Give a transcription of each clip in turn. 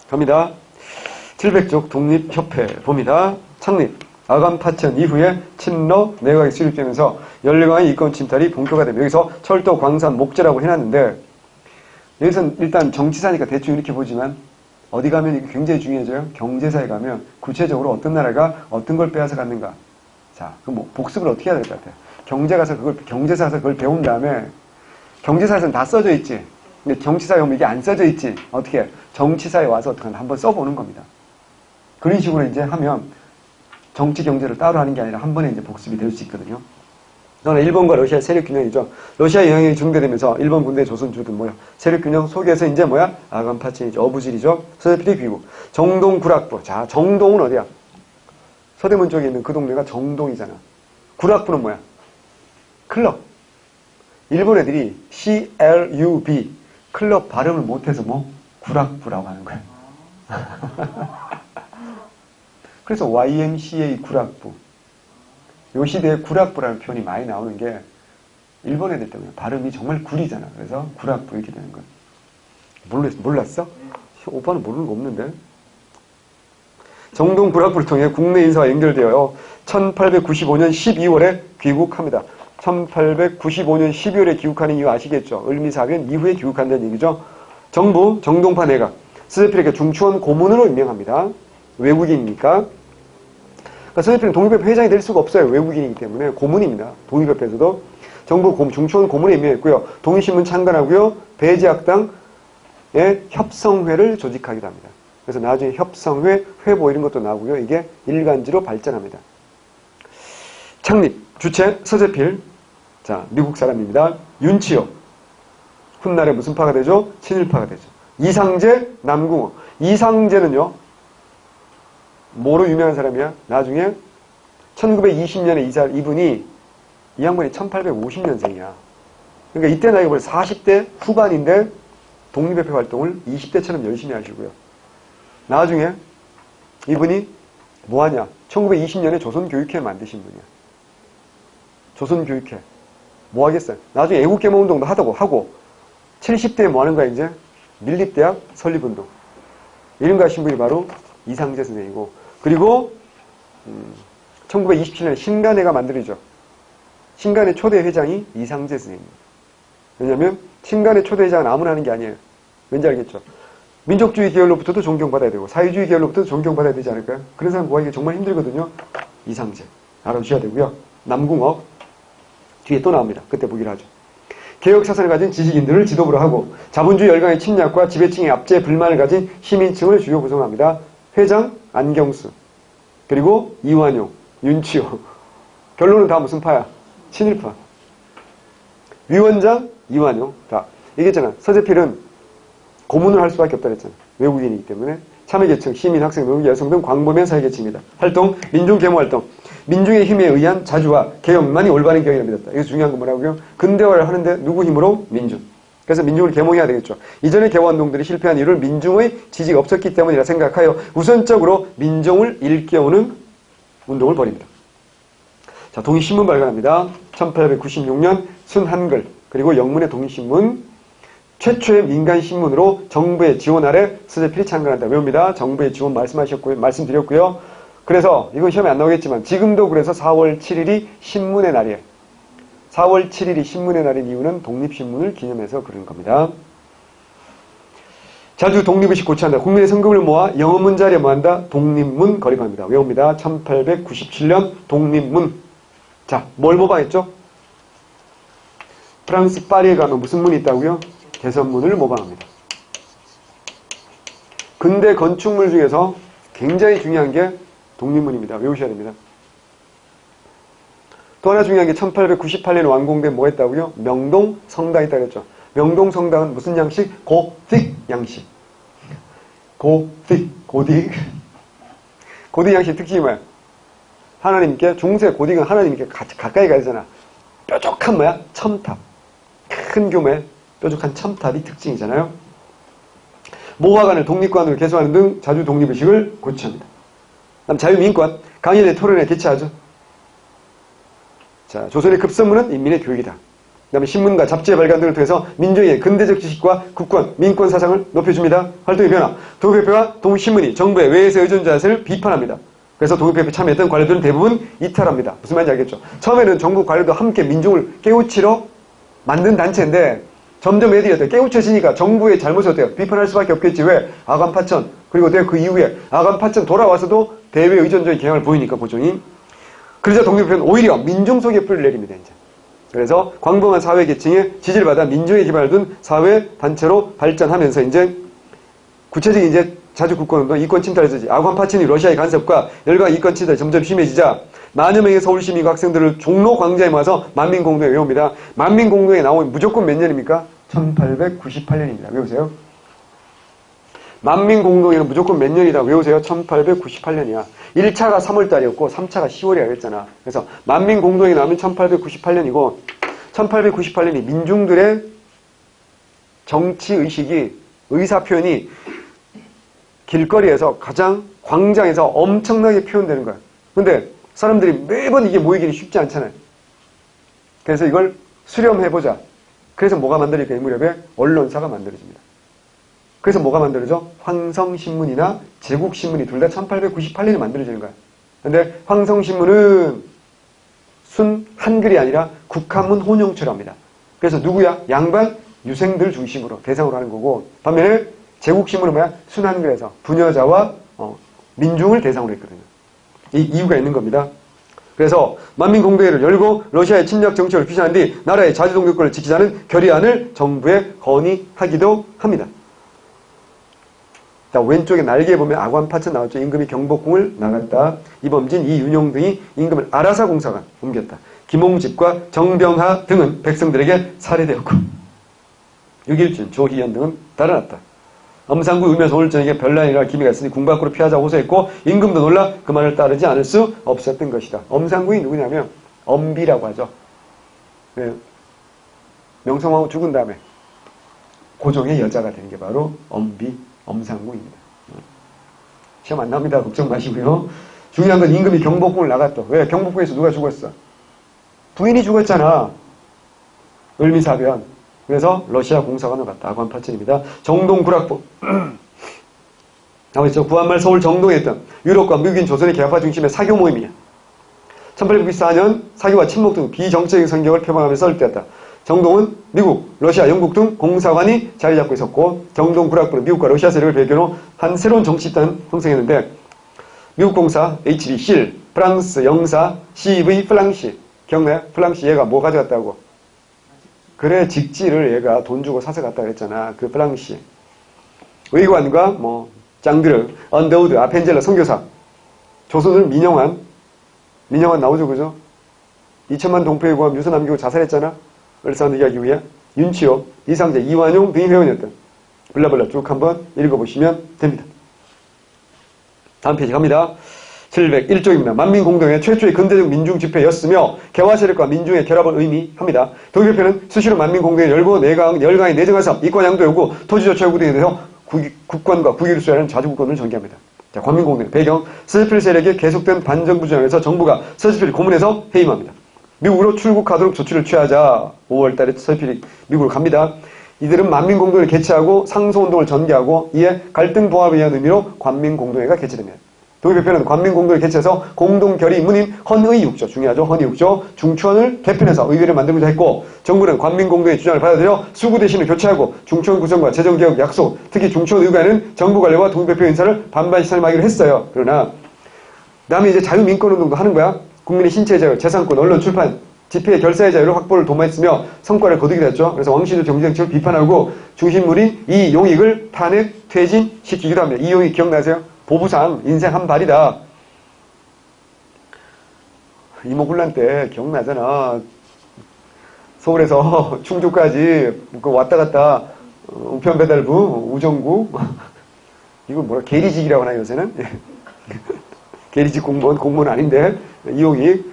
갑니다. 700쪽 독립협회 봅니다. 창립. 아간 파천 이후에 친러 내각이 수립되면서 연령왕의 이권 침탈이 본격화됩니다. 여기서 철도, 광산, 목재라고 해놨는데 여기서는 일단 정치사니까 대충 이렇게 보지만 어디 가면 이게 굉장히 중요해져요. 경제사에 가면 구체적으로 어떤 나라가 어떤 걸 빼앗아 갔는가. 자, 그럼 뭐 복습을 어떻게 해야 될 것 같아요? 경제사 가서 그걸 배운 다음에 경제사에서는 다 써져 있지. 근데 정치사에 오면 이게 안 써져 있지. 어떻게 해? 정치사에 와서 어떻게 한번 써보는 겁니다. 그런 식으로 이제 하면 정치 경제를 따로 하는 게 아니라 한 번에 이제 복습이 될 수 있거든요. 그러나 일본과 러시아의 세력 균형이죠. 러시아 영향이 중대되면서 일본 군대 조선 주둔 세력 균형 속에서 이제 아간 파천이죠. 어부질이죠. 서대필이 귀국. 정동 구락부. 자, 정동은 어디야? 서대문 쪽에 있는 그 동네가 정동이잖아. 구락부는 뭐야? 클럽. 일본 애들이 CLUB 클럽 발음을 못해서 구락부라고 하는 거야. 그래서 YMCA 구락부. 요 시대에 구락부라는 표현이 많이 나오는 게 일본 애들 때문에 발음이 정말 구리잖아. 그래서 구락부 이렇게 되는 거야. 몰랐어? 오빠는 모르는 거 없는데. 정동 구락부를 통해 국내 인사와 연결되어 1895년 12월에 귀국합니다. 1895년 12월에 귀국하는 이유 아시겠죠? 을미사변 이후에 귀국한다는 얘기죠. 정부, 정동파 내각, 서대필에게 중추원 고문으로 임명합니다. 외국인이니까. 그러니까 서대필은 독립협회 회장이 될 수가 없어요. 외국인이기 때문에. 고문입니다. 독립협회에서도. 정부 중추원 고문에 임명했고요. 독립신문 창간하고요. 배제학당의 협성회를 조직하기도 합니다. 그래서 나중에 협성회, 회보 이런 것도 나오고요. 이게 일간지로 발전합니다. 창립, 주체, 서재필. 자, 미국 사람입니다. 윤치호. 훗날에 무슨 파가 되죠? 친일파가 되죠. 이상제, 남궁호. 이상제는요, 뭐로 유명한 사람이야? 나중에 1920년에 이분이, 이 양반이 1850년생이야. 그러니까 이때 나이가 벌써 40대 후반인데 독립협회 활동을 20대처럼 열심히 하시고요. 나중에 이분이 뭐하냐? 1920년에 조선교육회 만드신 분이야. 조선교육회. 뭐 하겠어요? 나중에 애국개몽운동도 하고 70대에 뭐 하는 거야 이제? 밀립대학 설립운동. 이런 거 하신 분이 바로 이상제 선생이고, 그리고 1927년에 신간회가 만들어지죠. 신간회 초대 회장이 이상제 선생입니다. 왜냐면 신간회 초대 회장은 아무나 하는 게 아니에요. 왠지 알겠죠? 민족주의 계열로부터도 존경받아야 되고 사회주의 계열로부터도 존경받아야 되지 않을까요? 그런 사람 구하기가 정말 힘들거든요. 이상제 알아두셔야 되고요. 남궁업 뒤에 또 나옵니다. 그때 보기로 하죠. 개혁사상을 가진 지식인들을 지도부로 하고 자본주의 열강의 침략과 지배층의 압제에 불만을 가진 시민층을 주요 구성합니다. 회장 안경수, 그리고 이완용, 윤치호. 결론은 다 무슨 파야? 친일파. 위원장 이완용. 다 얘기했잖아. 서재필은 고문을 할 수밖에 없다 그랬잖아. 외국인이기 때문에. 참여계층, 시민, 학생, 노동자, 여성 등 광범위한 사회계층입니다. 활동, 민중계모활동. 민중의 힘에 의한 자주화, 개혁만이 올바른 개혁이라 믿었다. 이게 중요한 건 뭐라고요? 근대화를 하는데 누구 힘으로? 민중. 그래서 민중을 계몽해야 되겠죠. 이전의 개화운동들이 실패한 이유를 민중의 지지가 없었기 때문이라 생각하여 우선적으로 민중을 일깨우는 운동을 벌입니다. 자, 동일신문 발간합니다. 1896년 순한글, 그리고 영문의 동일신문, 최초의 민간신문으로 정부의 지원 아래 서재필이 창간한다. 외웁니다. 정부의 지원 말씀드렸고요. 그래서 이건 시험에 안 나오겠지만 지금도 그래서 4월 7일이 신문의 날이에요. 4월 7일이 신문의 날인 이유는 독립신문을 기념해서 그런 겁니다. 자주 독립의식 고취한다. 국민의 성금을 모아 영어문 자리에 모한다. 독립문 거립합니다. 외웁니다. 1897년 독립문. 자, 뭘 모방했죠? 프랑스 파리에 가면 무슨 문이 있다고요? 개선문을 모방합니다. 근대 건축물 중에서 굉장히 중요한 게 독립문입니다. 외우셔야 됩니다. 또 하나 중요한 게 1898년에 완공된 뭐 했다고요? 명동 성당이 있다고 했죠. 명동 성당은 무슨 양식? 고딕 양식. 고딕 양식 특징이 뭐야? 하나님께, 중세 고딕은 하나님께 가까이 가야잖아. 뾰족한 뭐야? 첨탑. 큰 규모의 뾰족한 첨탑이 특징이잖아요. 모화관을 독립관으로 개소하는 등 자주 독립의식을 고취합니다. 다음 자유민권, 강연의 토론에 개최하죠. 자, 조선의 급선무는 인민의 교육이다. 그다음에 신문과 잡지의 발간 등을 통해서 민중의 근대적 지식과 국권, 민권 사상을 높여줍니다. 활동의 변화. 동국협회와 동신문이 정부의 외세 의존 자세를 비판합니다. 그래서 동국협회 참여했던 관료들은 대부분 이탈합니다. 무슨 말인지 알겠죠? 처음에는 정부 관료도 함께 민중을 깨우치러 만든 단체인데 점점 애들이 어때요? 깨우쳐지니까 정부의 잘못이 어때요? 비판할 수밖에 없겠지. 왜? 아간 파천. 그리고 그 이후에 아간 파천 돌아와서도 대외 의존적인 경향을 보이니까 고종이. 그래서 독립협회는 오히려 민중 속에 뿌리를 내립니다. 이제. 그래서 광범한 사회 계층의 지지를 받아 민중의 기반을 둔 사회 단체로 발전하면서 이제 구체적인 이제 자주 국권운동, 이권 침탈에서지 아관 파천이 러시아의 간섭과 열강 이권 침탈이 점점 심해지자 만여 명의 서울 시민과 학생들을 종로 광장에 모아서 만민공동회 외웁니다. 만민공동회에 나오면 무조건 몇 년입니까? 1898년입니다. 외우세요. 만민공동회는 무조건 몇 년이다. 외우세요. 1898년이야. 1차가 3월달이었고 3차가 10월이라고 했잖아. 그래서 만민공동회에 나오면 1898년이고 1898년이 민중들의 정치의식이 의사표현이 길거리에서 가장 광장에서 엄청나게 표현되는 거야. 근데 사람들이 매번 이게 모이기는 쉽지 않잖아요. 그래서 이걸 수렴해보자. 그래서 뭐가 만들어질까? 이 무렵에 언론사가 만들어집니다. 그래서 뭐가 만들어져? 황성신문이나 제국신문이 둘 다 1898년에 만들어지는 거야. 근데 황성신문은 순 한글이 아니라 국한문 혼용체로 합니다. 그래서 누구야? 양반 유생들 중심으로 대상으로 하는 거고, 반면에 제국신문은 뭐야? 순한글에서 부녀자와 민중을 대상으로 했거든요. 이 이유가 있는 겁니다. 그래서 만민공동회를 열고 러시아의 침략 정책을 규탄한 뒤 나라의 자주동국권을 지키자는 결의안을 정부에 건의하기도 합니다. 자, 왼쪽에 날개에 보면 아관 파천 나왔죠. 임금이 경복궁을 나갔다. 이범진, 이윤용 등이 임금을 아라사공사관 옮겼다. 김홍집과 정병하 등은 백성들에게 살해되었고 6.17 조희연 등은 달아났다. 엄상구 울면서 오늘 저녁에 별난이 일어날 기미가 있으니 궁 밖으로 피하자고 호소했고 임금도 놀라 그 말을 따르지 않을 수 없었던 것이다. 엄상구이 누구냐면 엄비라고 하죠. 네. 명성황후 죽은 다음에 고종의 여자가 되는 게 바로 엄비, 엄상구입니다. 시험 안 나옵니다. 걱정 마시고요. 중요한 건 임금이 경복궁을 나갔다. 왜? 경복궁에서 누가 죽었어? 부인이 죽었잖아. 을미사변. 그래서 러시아 공사관을 갔다. 아관 파천입니다. 정동구락부. 나머지 구한말 서울 정동에 있던 유럽과 미국인 조선의 개화파 중심의 사교 모임이야. 1894년 사교와 친목 등 비정치적인 성격을 표방하면서 설득했다. 정동은 미국, 러시아, 영국 등 공사관이 자리 잡고 있었고 정동구락부는 미국과 러시아 세력을 배경으로 한 새로운 정치 집단을 형성했는데 미국 공사 HB 실, 프랑스 영사 CV 플랑시. 기억나요? 플랑시 얘가 뭐 가져갔다고? 그래, 직지를 얘가 돈 주고 사서 갔다 그랬잖아. 그 플랑시. 의관과 짱드르, 언더우드, 아펜젤러 선교사. 조선을 민영환 나오죠, 그죠? 2천만 동포에 구함 유서 남기고 자살했잖아. 을사는 이야기 후에 윤치호, 이상재, 이완용 등이 회원이었던. 블라블라 쭉 한번 읽어보시면 됩니다. 다음 페이지 갑니다. 701쪽입니다. 만민공동회 최초의 근대적 민중집회였으며 개화세력과 민중의 결합을 의미합니다. 독일협회는 수시로 만민공동회를 열고 열강의 내정화사, 이권양도 요구, 토지조차 요구 등에 대해서 국권과 국위를 수여하는 자주국권을 전개합니다. 자, 관민공동회 배경, 서지필 세력의 계속된 반정부 전향에서 정부가 서지필 고문해서 해임합니다. 미국으로 출국하도록 조치를 취하자 5월달에 서지필이 미국으로 갑니다. 이들은 만민공동회를 개최하고 상소운동을 전개하고 이에 갈등 봉합에 의한 의미로 관민공동회가 개최됩니다. 독일협회는 관민공동회를 개최해서 공동결의 문인 헌의육조, 중요하죠. 헌의육조, 중추원을 개편해서 의회를 만들고자 했고 정부는 관민공동회 주장을 받아들여 수구 대신을 교체하고 중추원 구성과 재정개혁 약속, 특히 중추원 의회는 정부 관료와 독일협회 인사를 반반씩 선임하기로 했어요. 그러나 남이 이제 자유민권운동도 하는 거야. 국민의 신체의 자유, 재산권, 언론, 출판, 집회의 결사의 자유를 확보를 도모했으며 성과를 거두게 됐죠. 그래서 왕실의 정치정책을 비판하고 중심물인 이용익을 탄핵, 퇴진시키기도 합니다. 이용익 기억나세요? 보부상 인생 한 발이다. 이모군란 때 기억나잖아. 서울에서 충주까지 왔다 갔다 우편배달부, 우정구 이거 뭐라 계리직이라고 하나 요새는? 계리직 공무원 아닌데 이용익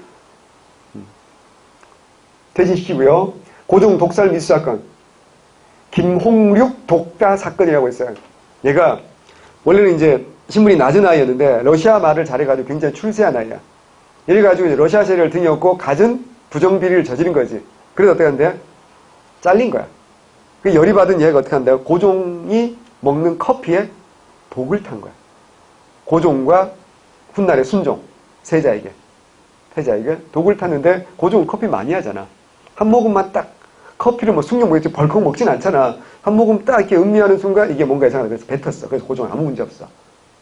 퇴진시키고요. 고종 독살 미수 사건, 김홍륙 독가 사건이라고 했어요. 얘가 원래는 이제 신분이 낮은 아이였는데 러시아 말을 잘해가지고 굉장히 출세한 아이야. 이래가지고 이제 러시아 세력을 등에 업고 갖은 부정비리를 저지른 거지. 그래서 어떻게 한대? 잘린 거야. 그 열이 받은 얘가 어떻게 한다요? 고종이 먹는 커피에 독을 탄 거야. 고종과 훗날의 순종, 세자에게 독을 탔는데 고종은 커피 많이 하잖아. 한 모금만 딱 커피를 뭐 숭늉 먹겠지 벌컥 먹진 않잖아. 한 모금 딱 이렇게 음미하는 순간 이게 뭔가 이상하다. 그래서 뱉었어. 그래서 고종은 아무 문제 없어.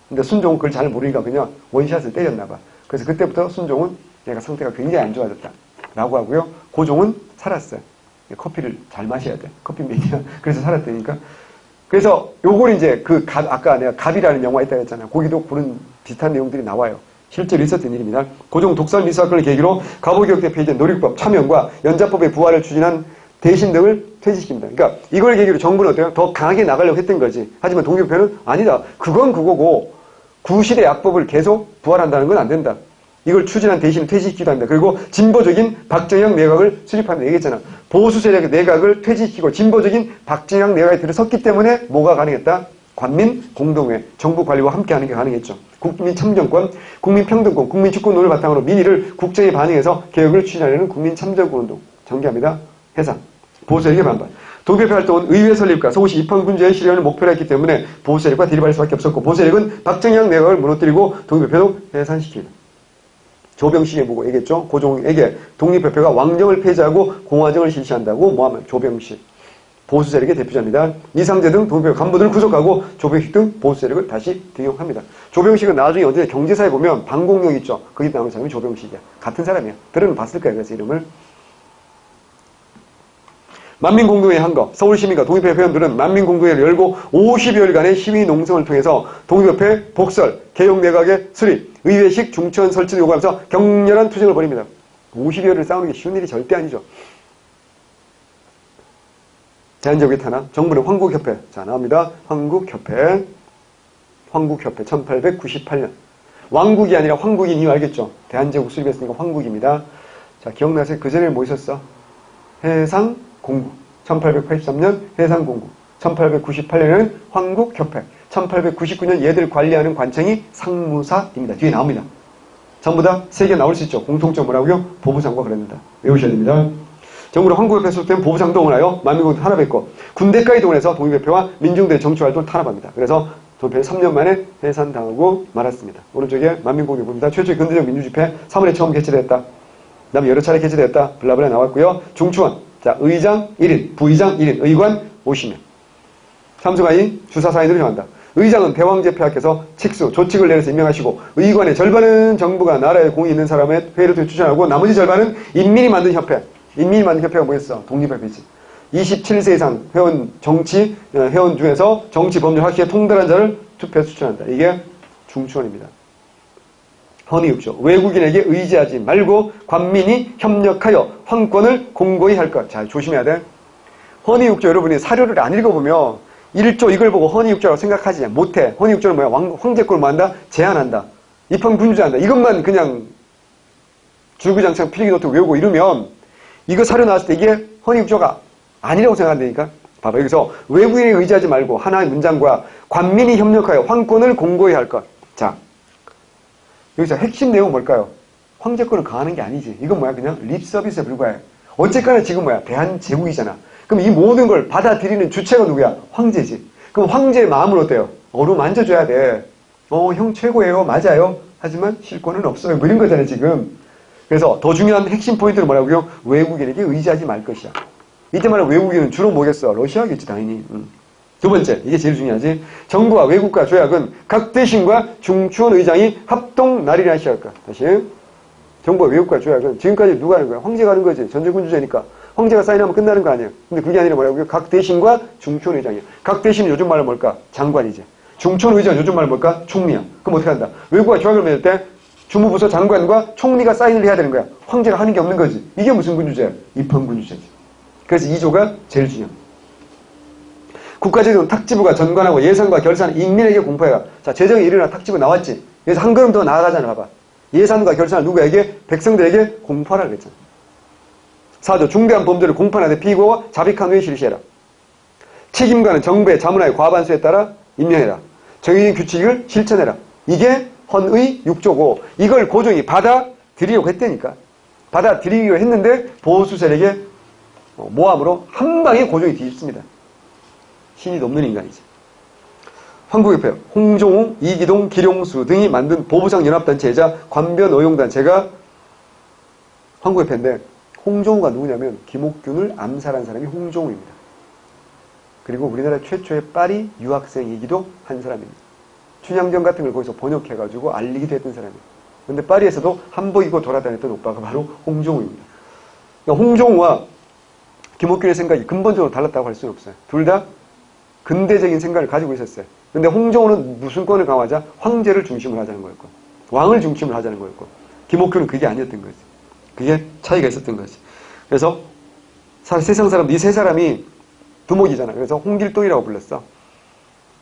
근데 순종은 그걸 잘 모르니까 그냥 원샷을 때렸나 봐. 그래서 그때부터 순종은 얘가 상태가 굉장히 안 좋아졌다. 라고 하고요. 고종은 살았어요. 커피를 잘 마셔야 돼. 커피 매니아. 그래서 살았다니까. 그래서 요걸 이제 아까 내가 갑이라는 영화 있다고 했잖아요. 거기도 그런 비슷한 내용들이 나와요. 실제로 있었던 일입니다. 고종 독설 미수사건을 계기로 갑오개혁 폐지된 노릭법, 참여연과 연자법의 부활을 추진한 대신 등을 퇴직시킵니다. 그러니까 이걸 계기로 정부는 어때요? 더 강하게 나가려고 했던 거지. 하지만 동기부패는 아니다. 그건 그거고 구시대 약법을 계속 부활한다는 건 안 된다. 이걸 추진한 대신에 퇴직시키기도 합니다. 그리고 진보적인 박정형 내각을 수립한다 얘기했잖아. 보수 세력의 내각을 퇴직시키고 진보적인 박정형 내각이 들어섰기 때문에 뭐가 가능했다? 관민 공동회, 정부 관리와 함께하는 게 가능했죠. 국민 참정권, 국민 평등권, 국민 주권론을 바탕으로 민의를 국정에 반영해서 개혁을 추진하려는 국민 참정권 운동 전개합니다. 해상, 보수 세력의 반발. 동표표 활동은 의회 설립과 서울시 입헌군주의 실현을 목표로 했기 때문에 보수 세력과 대립할 수밖에 없었고 보수 세력은 박정형 내각을 무너뜨리고 동표표도 해산시킵니다. 조병식이 보고 얘기했죠. 고종에게 독립협회가 왕정을 폐지하고 공화정을 실시한다고 모함한 조병식. 보수 세력의 대표자입니다. 이상재 등 동표표 간부들을 구속하고 조병식 등 보수 세력을 다시 등용합니다. 조병식은 나중에 어디에 경제사에 보면 방공역 있죠. 거기 나오는 사람이 조병식이야. 같은 사람이야. 들으면 봤을 거야. 그래서 이름을. 만민공동회의 한 거. 서울시민과 독립협회 회원들은 만민공동회를 열고 50여일간의 시위 농성을 통해서 독립협회 복설, 개혁내각의 수립, 의회식 중천 설치를 요구하면서 격렬한 투쟁을 벌입니다. 50여일을 싸우는 게 쉬운 일이 절대 아니죠. 대한제국의 탄압, 정부는 황국협회. 자, 나옵니다. 황국협회 1898년. 왕국이 아니라 황국인 이유 알겠죠? 대한제국 수립했으니까 황국입니다. 자, 기억나세요? 그 전에 뭐 있었어? 해상공국. 1883년 해상공국. 1898년에는 황국협회. 1899년 얘들 관리하는 관청이 상무사입니다. 뒤에 나옵니다. 전부 다 세 개 나올 수 있죠. 공통점 뭐라고요? 보부상과 그랬습니다. 외우셔야 됩니다. 정부는 황국협회 소속된 보부상 동원하여 만민공동 탄압했고 군대까지 동원해서 독립협회와 민중대 정치활동을 탄압합니다. 그래서 독립협회 3년 만에 해산당하고 말았습니다. 오른쪽에 만민공동이 봅니다. 최초의 근대적 민주집회 3월에 처음 개최됐다. 그 다음에 여러 차례 개최됐다. 블라블라 나왔고요. 중추원. 자, 의장 1인, 부의장 1인, 의관 50명. 참석하인 주사사인으로 정한다. 의장은 대왕제폐하께서 칙수, 조칙을 내려서 임명하시고 의관의 절반은 정부가 나라에 공이 있는 사람의 회의를 추천하고 나머지 절반은 인민이 만든 협회. 인민이 만든 협회가 뭐였어? 독립협회지. 27세 이상 회원 회원 중에서 정치 법률 학회에 통달한 자를 투표해서 추천한다. 이게 중추원입니다. 헌의육조. 외국인에게 의지하지 말고 관민이 협력하여 황권을 공고히 할 것. 자, 조심해야 돼. 헌의육조 여러분이 사료를 안 읽어보면 1조 이걸 보고 헌의육조라고 생각하지 못해. 헌의육조는 뭐야? 황제권을 뭐 한다? 제한한다. 입헌군주제한다. 이것만 그냥 줄기장창 필기노트 외우고 이러면 이거 사료 나왔을 때 이게 헌의육조가 아니라고 생각한다니까. 봐봐. 여기서 외국인에 의지하지 말고 하나의 문장과 관민이 협력하여 황권을 공고히 할 것. 자, 여기서 핵심 내용은 뭘까요? 황제권을 강화하는 게 아니지. 이건 뭐야? 그냥 립 서비스에 불과해. 어쨌거나 지금 뭐야? 대한제국이잖아. 그럼 이 모든 걸 받아들이는 주체가 누구야? 황제지. 그럼 황제의 마음은 어때요? 어루만져줘야 돼. 형 최고예요. 맞아요. 하지만 실권은 없어요. 뭐 이런 거잖아요, 지금. 그래서 더 중요한 핵심 포인트는 뭐라고요? 외국인에게 의지하지 말 것이야. 이때 말하는 외국인은 주로 뭐겠어? 러시아겠지, 당연히. 두 번째, 이게 제일 중요하지. 정부와 외국과 조약은 각 대신과 중추원 의장이 합동 날인을 시작할까? 다시. 정부와 외국과 조약은 지금까지 누가 하는 거야? 황제가 하는 거지. 전제군주제니까. 황제가 사인하면 끝나는 거 아니에요. 근데 그게 아니라 뭐라고요? 각 대신과 중추원 의장이야. 각 대신은 요즘 말로 뭘까? 장관이지. 중추원 의장은 요즘 말로 뭘까? 총리야. 그럼 어떻게 한다? 외국과 조약을 맺을 때 주무부서 장관과 총리가 사인을 해야 되는 거야. 황제가 하는 게 없는 거지. 이게 무슨 군주제야? 입헌군주제지. 그래서 2조가 제일 중요합니다. 국가재정은 탁지부가 전관하고 예산과 결산은 인민에게 공포해라. 자, 재정이 일어나 탁지부 나왔지. 그래서 한 걸음 더 나아가잖아. 봐봐. 예산과 결산을 누구에게? 백성들에게 공포하라 그랬잖아. 4조 중대한 범죄를 공판하되 피고와 자백한 후에 실시해라. 책임가는 정부의 자문하에 과반수에 따라 임명해라. 정해진 규칙을 실천해라. 이게 헌의 6조고 이걸 고종이 받아들이려고 했다니까. 받아들이려고 했는데 보수 세력의 모함으로 한 방에 고종이 뒤집습니다. 신이 넘는 인간이죠. 황국협회, 홍종우, 이기동, 기룡수 등이 만든 보부상연합단체이자 관변어용단체가 황국협회인데 홍종우가 누구냐면 김옥균을 암살한 사람이 홍종우입니다. 그리고 우리나라 최초의 파리 유학생이기도 한 사람입니다. 춘향전 같은 걸 거기서 번역해가지고 알리기도 했던 사람이에요. 근데 파리에서도 한복 입고 돌아다녔던 오빠가 바로 홍종우입니다. 그러니까 홍종우와 김옥균의 생각이 근본적으로 달랐다고 할 수는 없어요. 둘 다 근대적인 생각을 가지고 있었어요. 근데 홍종우는 무슨권을 강화하자 황제를 중심으로 하자는 거였고 왕을 중심으로 하자는 거였고 김옥균은 그게 아니었던 거지. 그게 차이가 있었던 거지. 그래서 세상 사람들 이 세 사람이 두목이잖아. 그래서 홍길동이라고 불렀어.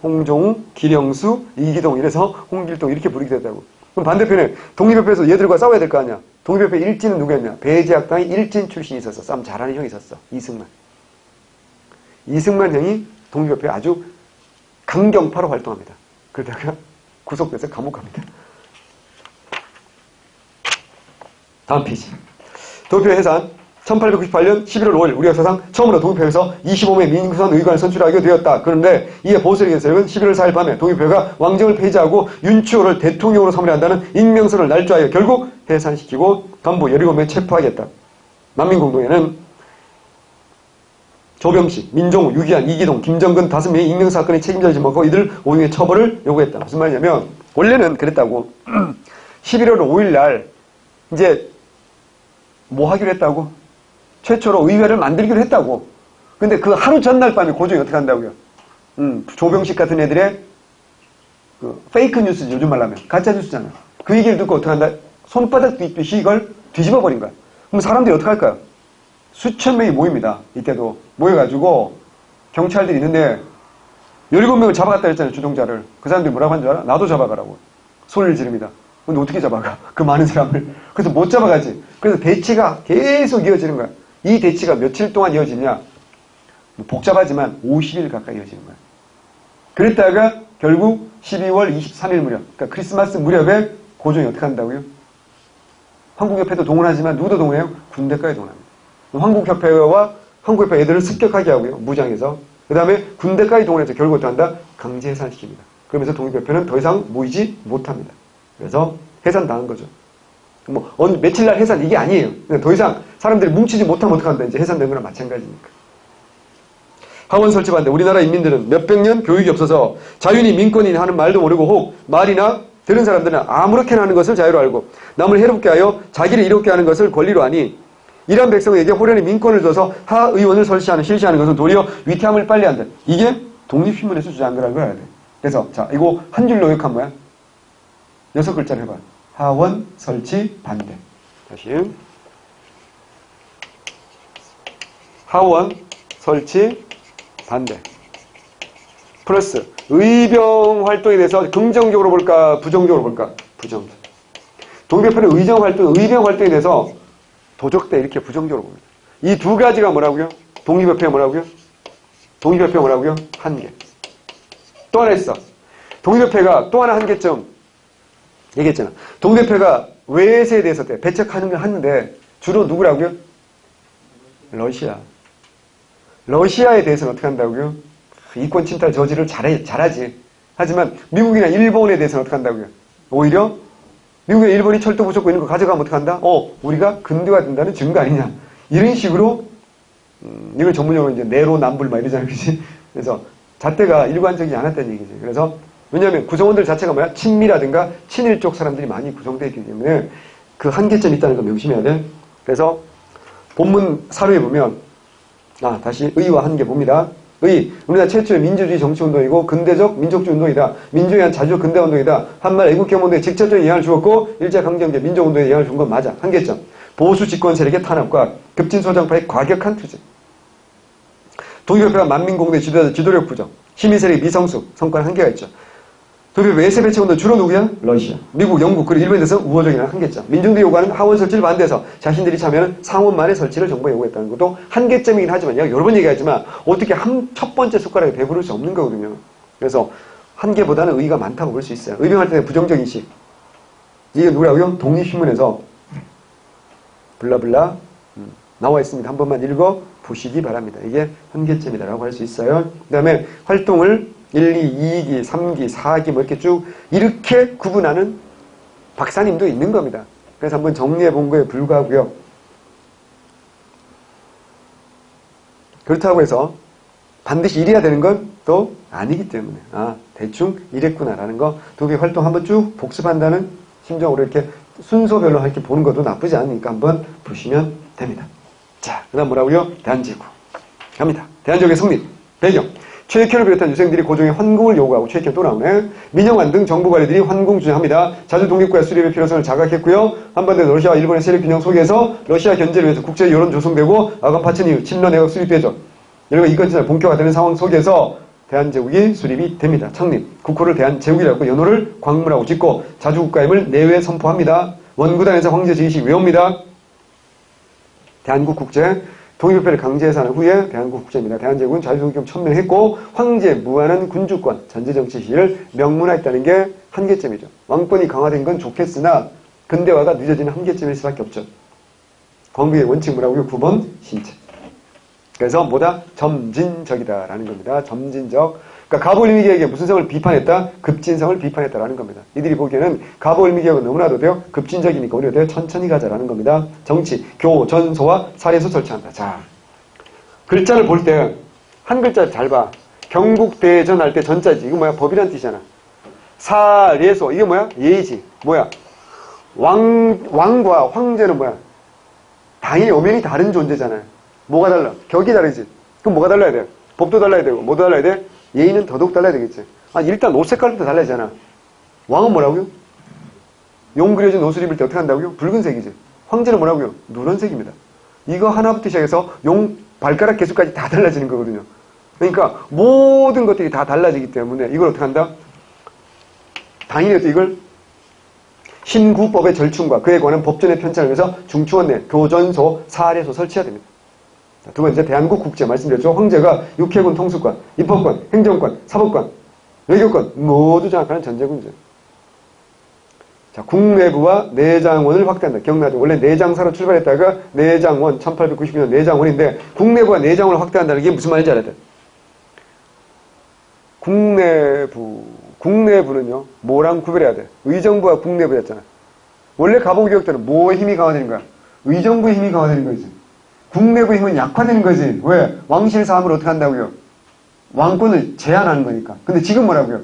홍종우, 기령수, 이기동 이래서 홍길동 이렇게 부르게 됐다고. 그럼 반대편에 독립협회에서 얘들과 싸워야 될 거 아니야. 독립협회 일진은 누구였냐? 배제학당의 일진 출신이 있었어. 싸움 잘하는 형이 있었어. 이승만. 이승만 형이 독립협회에 아주 강경파로 활동합니다. 그러다가 구속돼서 감옥 갑니다. 다음 페이지. 독립협회 해산 1898년 11월 5일 우리 역사상 처음으로 독립협회에서 25명 민선 의관을 선출하게 되었다. 그런데 이에 보수의 세력은 11월 4일 밤에 독립협회가 왕정을 폐지하고 윤추호를 대통령으로 삼으려 한다는 임명선을 날조하여 결국 해산시키고 간부 17명 체포하겠다. 만민공동회는 조병식, 민종우, 유기한, 이기동, 김정근 5명의 익명사건의 책임자를 지목하고 이들 5명의 처벌을 요구했다. 무슨 말이냐면 원래는 그랬다고 11월 5일 날 이제 뭐 하기로 했다고? 최초로 의회를 만들기로 했다고. 근데 그 하루 전날 밤에 고종이 어떻게 한다고요? 조병식 같은 애들의 그 페이크 뉴스지, 요즘 말로 하면. 가짜 뉴스잖아. 그 얘기를 듣고 어떻게 한다? 손바닥 뒤집듯이 이걸 뒤집어버린 거야. 그럼 사람들이 어떻게 할까요? 수천 명이 모입니다. 이때도. 모여가지고 경찰들이 있는데 17명을 잡아갔다 했잖아요. 주동자를. 그 사람들이 뭐라고 한 줄 알아? 나도 잡아가라고. 소리를 지릅니다. 근데 어떻게 잡아가? 그 많은 사람을. 그래서 못 잡아가지. 그래서 대치가 계속 이어지는 거야. 이 대치가 며칠 동안 이어지냐? 복잡하지만 50일 가까이 이어지는 거야. 그랬다가 결국 12월 23일 무렵, 그러니까 크리스마스 무렵에 고종이 어떻게 한다고요? 황국협회도 동원하지만 누구도 동원해요? 군대까지 동원합니다. 황국협회와 황국협회 애들을 습격하게 하고요. 무장해서. 그 다음에 군대까지 동원해서 결국 어떻게 한다? 강제 해산시킵니다. 그러면서 독립협회는 더 이상 모이지 못합니다. 그래서 해산당한 거죠. 뭐 며칠 날 해산 이게 아니에요. 더 이상 사람들이 뭉치지 못하면 어떡한다. 이제 해산된 거랑 마찬가지니까. 하원 설치 반대. 우리나라 인민들은 몇백 년 교육이 없어서 자유니 민권이니 하는 말도 모르고 혹 말이나 들은 사람들은 아무렇게나 하는 것을 자유로 알고 남을 해롭게 하여 자기를 이롭게 하는 것을 권리로 하니 이러한 백성에게 호련히 민권을 줘서 하의원을 실시하는 것은 도리어 위태함을 빨리 한다. 이게 독립신문에서 주장한 거라고 해야 돼. 그래서 자 이거 한 줄로 요약한 뭐야? 6글자를 해봐. 하원 설치 반대. 다시. 하원 설치 반대. 플러스 의병 활동에 대해서 긍정적으로 볼까 부정적으로 볼까? 부정적. 독립협회는 의병 활동에 대해서 도적대 이렇게 부정적으로 봅니다. 이 두 가지가 뭐라고요? 독립협회가 뭐라고요? 독립협회가 뭐라고요? 한계. 또 하나 있어. 독립협회가 또 하나 한계점 얘기했잖아. 독립협회가 외세에 대해서 배척하는 걸 하는데 주로 누구라고요? 러시아. 러시아에 대해서는 어떻게 한다고요? 이권 침탈 저지를 잘하지. 하지만 미국이나 일본에 대해서는 어떻게 한다고요? 오히려 미국이나 일본이 철도 부족고 있는 거 가져가면 어떻게 한다? 우리가 근대화 된다는 증거 아니냐. 이런 식으로 이걸 전문용어로 이제 내로남불 막 이러잖아요. 그치? 그래서 잣대가 일관적이지 않았다는 얘기지. 그래서 왜냐하면 구성원들 자체가 뭐야? 친미라든가 친일 쪽 사람들이 많이 구성되어 있기 때문에 그 한계점이 있다는 거 명심해야 돼. 그래서 본문 사료에 보면 다시 의와 한계 봅니다. 의, 우리나라 최초의 민주주의 정치운동이고 근대적 민족주의 운동이다. 민주에 의한 자주적 근대운동이다. 한말 애국경운동에 직접적인 영향을 주었고 일제강점기 민족운동에 영향을 준 건 맞아. 한계점. 보수 집권 세력의 탄압과 급진소장파의 과격한 투쟁. 독립협회가 만민공동의 지도력 부족. 시민세력의 미성숙. 성과는 한계가 있죠. 독립협회 외세 배치운동 주로 누구야? 러시아. 미국, 영국, 그리고 일본에 대해서 우호적인 한계점. 민중들이 요구하는 하원 설치를 반대해서 자신들이 참여하는 상원만의 설치를 정부에 요구했다는 것도 한계점이긴 하지만 여러 번 얘기하지만 어떻게 첫 번째 숟가락에 배부를 수 없는 거거든요. 그래서 한계보다는 의의가 많다고 볼 수 있어요. 의병할 때는 부정적인식. 이게 누구라고요? 독립신문에서 블라블라 나와 있습니다. 한 번만 읽어 보시기 바랍니다. 이게 한계점이다라고 할 수 있어요. 그 다음에 활동을 1기, 2기, 3기, 4기 뭐 이렇게 쭉 이렇게 구분하는 박사님도 있는 겁니다. 그래서 한번 정리해 본 거에 불과하고요. 그렇다고 해서 반드시 이래야 되는 건 또 아니기 때문에 대충 이랬구나라는 거 두 개 활동 한번 쭉 복습한다는 심정으로 이렇게 순서별로 이렇게 보는 것도 나쁘지 않으니까 한번 보시면 됩니다. 자, 그 다음 뭐라고요? 대한제국 갑니다. 대한제국의 성립 배경 최익현을 비롯한 유생들이 고종의 환궁을 요구하고 최익현 또 나오네. 민영환 등 정부 관리들이 환궁 주장합니다. 자주 독립과 수립의 필요성을 자각했고요. 한반도 러시아와 일본의 세력 균형 속에서 러시아 견제를 위해서 국제 여론 조성되고 아간 파천 이후 친러 내각 수립되죠. 이런 이건진을 본격화되는 상황 속에서 대한제국이 수립이 됩니다. 창립, 국호를 대한제국이라고 연호를 광무라고 짓고 자주국가임을 내외 선포합니다. 원구단에서 황제 제의식 외웁니다. 대한국 국제, 독립협회를 강제해서 한 후에 대한국 국제입니다. 대한제국은 자주독립 천명했고 황제 무한한 군주권, 전제정치 시기를 명문화했다는 게 한계점이죠. 왕권이 강화된 건 좋겠으나 근대화가 늦어지는 한계점일 수밖에 없죠. 광부의 원칙 뭐라고요? 9번 신체. 그래서 뭐다? 점진적이다라는 겁니다. 점진적. 그러니까 가보일미개혁의 무슨 성을 비판했다? 급진성을 비판했다라는 겁니다. 이들이 보기에는 가보일미개혁은 너무나도 돼요. 급진적이니까 우리가 돼요. 천천히 가자라는 겁니다. 정치, 교, 전소와 사례소 설치한다. 자, 글자를 볼 때 한 글자 잘 봐. 경국대전 할 때 전자지. 이거 뭐야? 법이란 뜻이잖아. 사례소. 이게 뭐야? 예의지. 뭐야? 왕과 황제는 뭐야? 당연히 엄연히 다른 존재잖아요. 뭐가 달라? 격이 다르지. 그럼 뭐가 달라야 돼? 법도 달라야 되고 뭐도 달라야 돼? 예의는 더더욱 달라야 되겠지. 일단 옷 색깔부터 달라지잖아. 왕은 뭐라고요? 용 그려진 옷을 입을 때 어떻게 한다고요? 붉은색이지. 황제는 뭐라고요? 노란색입니다. 이거 하나부터 시작해서 용 발가락 개수까지 다 달라지는 거거든요. 그러니까 모든 것들이 다 달라지기 때문에 이걸 어떻게 한다? 당연히 이걸 신구법의 절충과 그에 관한 법전의 편찬을 위해서 중추원 내 교전소, 사례소 설치해야 됩니다. 두 번째 대한국 국제 말씀드렸죠. 황제가 육해군 통수권, 입법권, 행정권, 사법권, 외교권 모두 장악하는 전제군제. 자, 국내부와 내장원을 확대한다. 기억나죠? 원래 내장사로 출발했다가 내장원 1899년 내장원인데 국내부와 내장원을 확대한다는 게 무슨 말인지 알아야 돼. 국내부는요 뭐랑 구별해야 돼? 의정부와 국내부였잖아. 원래 가보개혁 때는 뭐의 힘이 강화되는 거야? 의정부의 힘이 강화되는 거지. 국내부 힘은 약화되는 거지. 왜? 왕실 사업을 어떻게 한다고요? 왕권을 제한하는 거니까. 근데 지금 뭐라고요?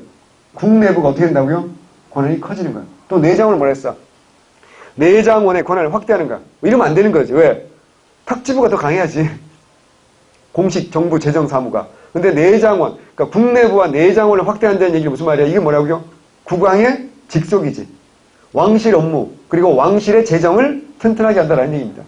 국내부가 어떻게 된다고요? 권한이 커지는 거야. 또 내장원을 뭐라 했어? 내장원의 권한을 확대하는 거야. 이러면 안 되는 거지. 왜? 탁지부가 더 강해야지. 공식 정부 재정 사무가. 근데 내장원, 그러니까 국내부와 내장원을 확대한다는 얘기는 무슨 말이야? 이게 뭐라고요? 국왕의 직속이지. 왕실 업무, 그리고 왕실의 재정을 튼튼하게 한다는 얘기입니다.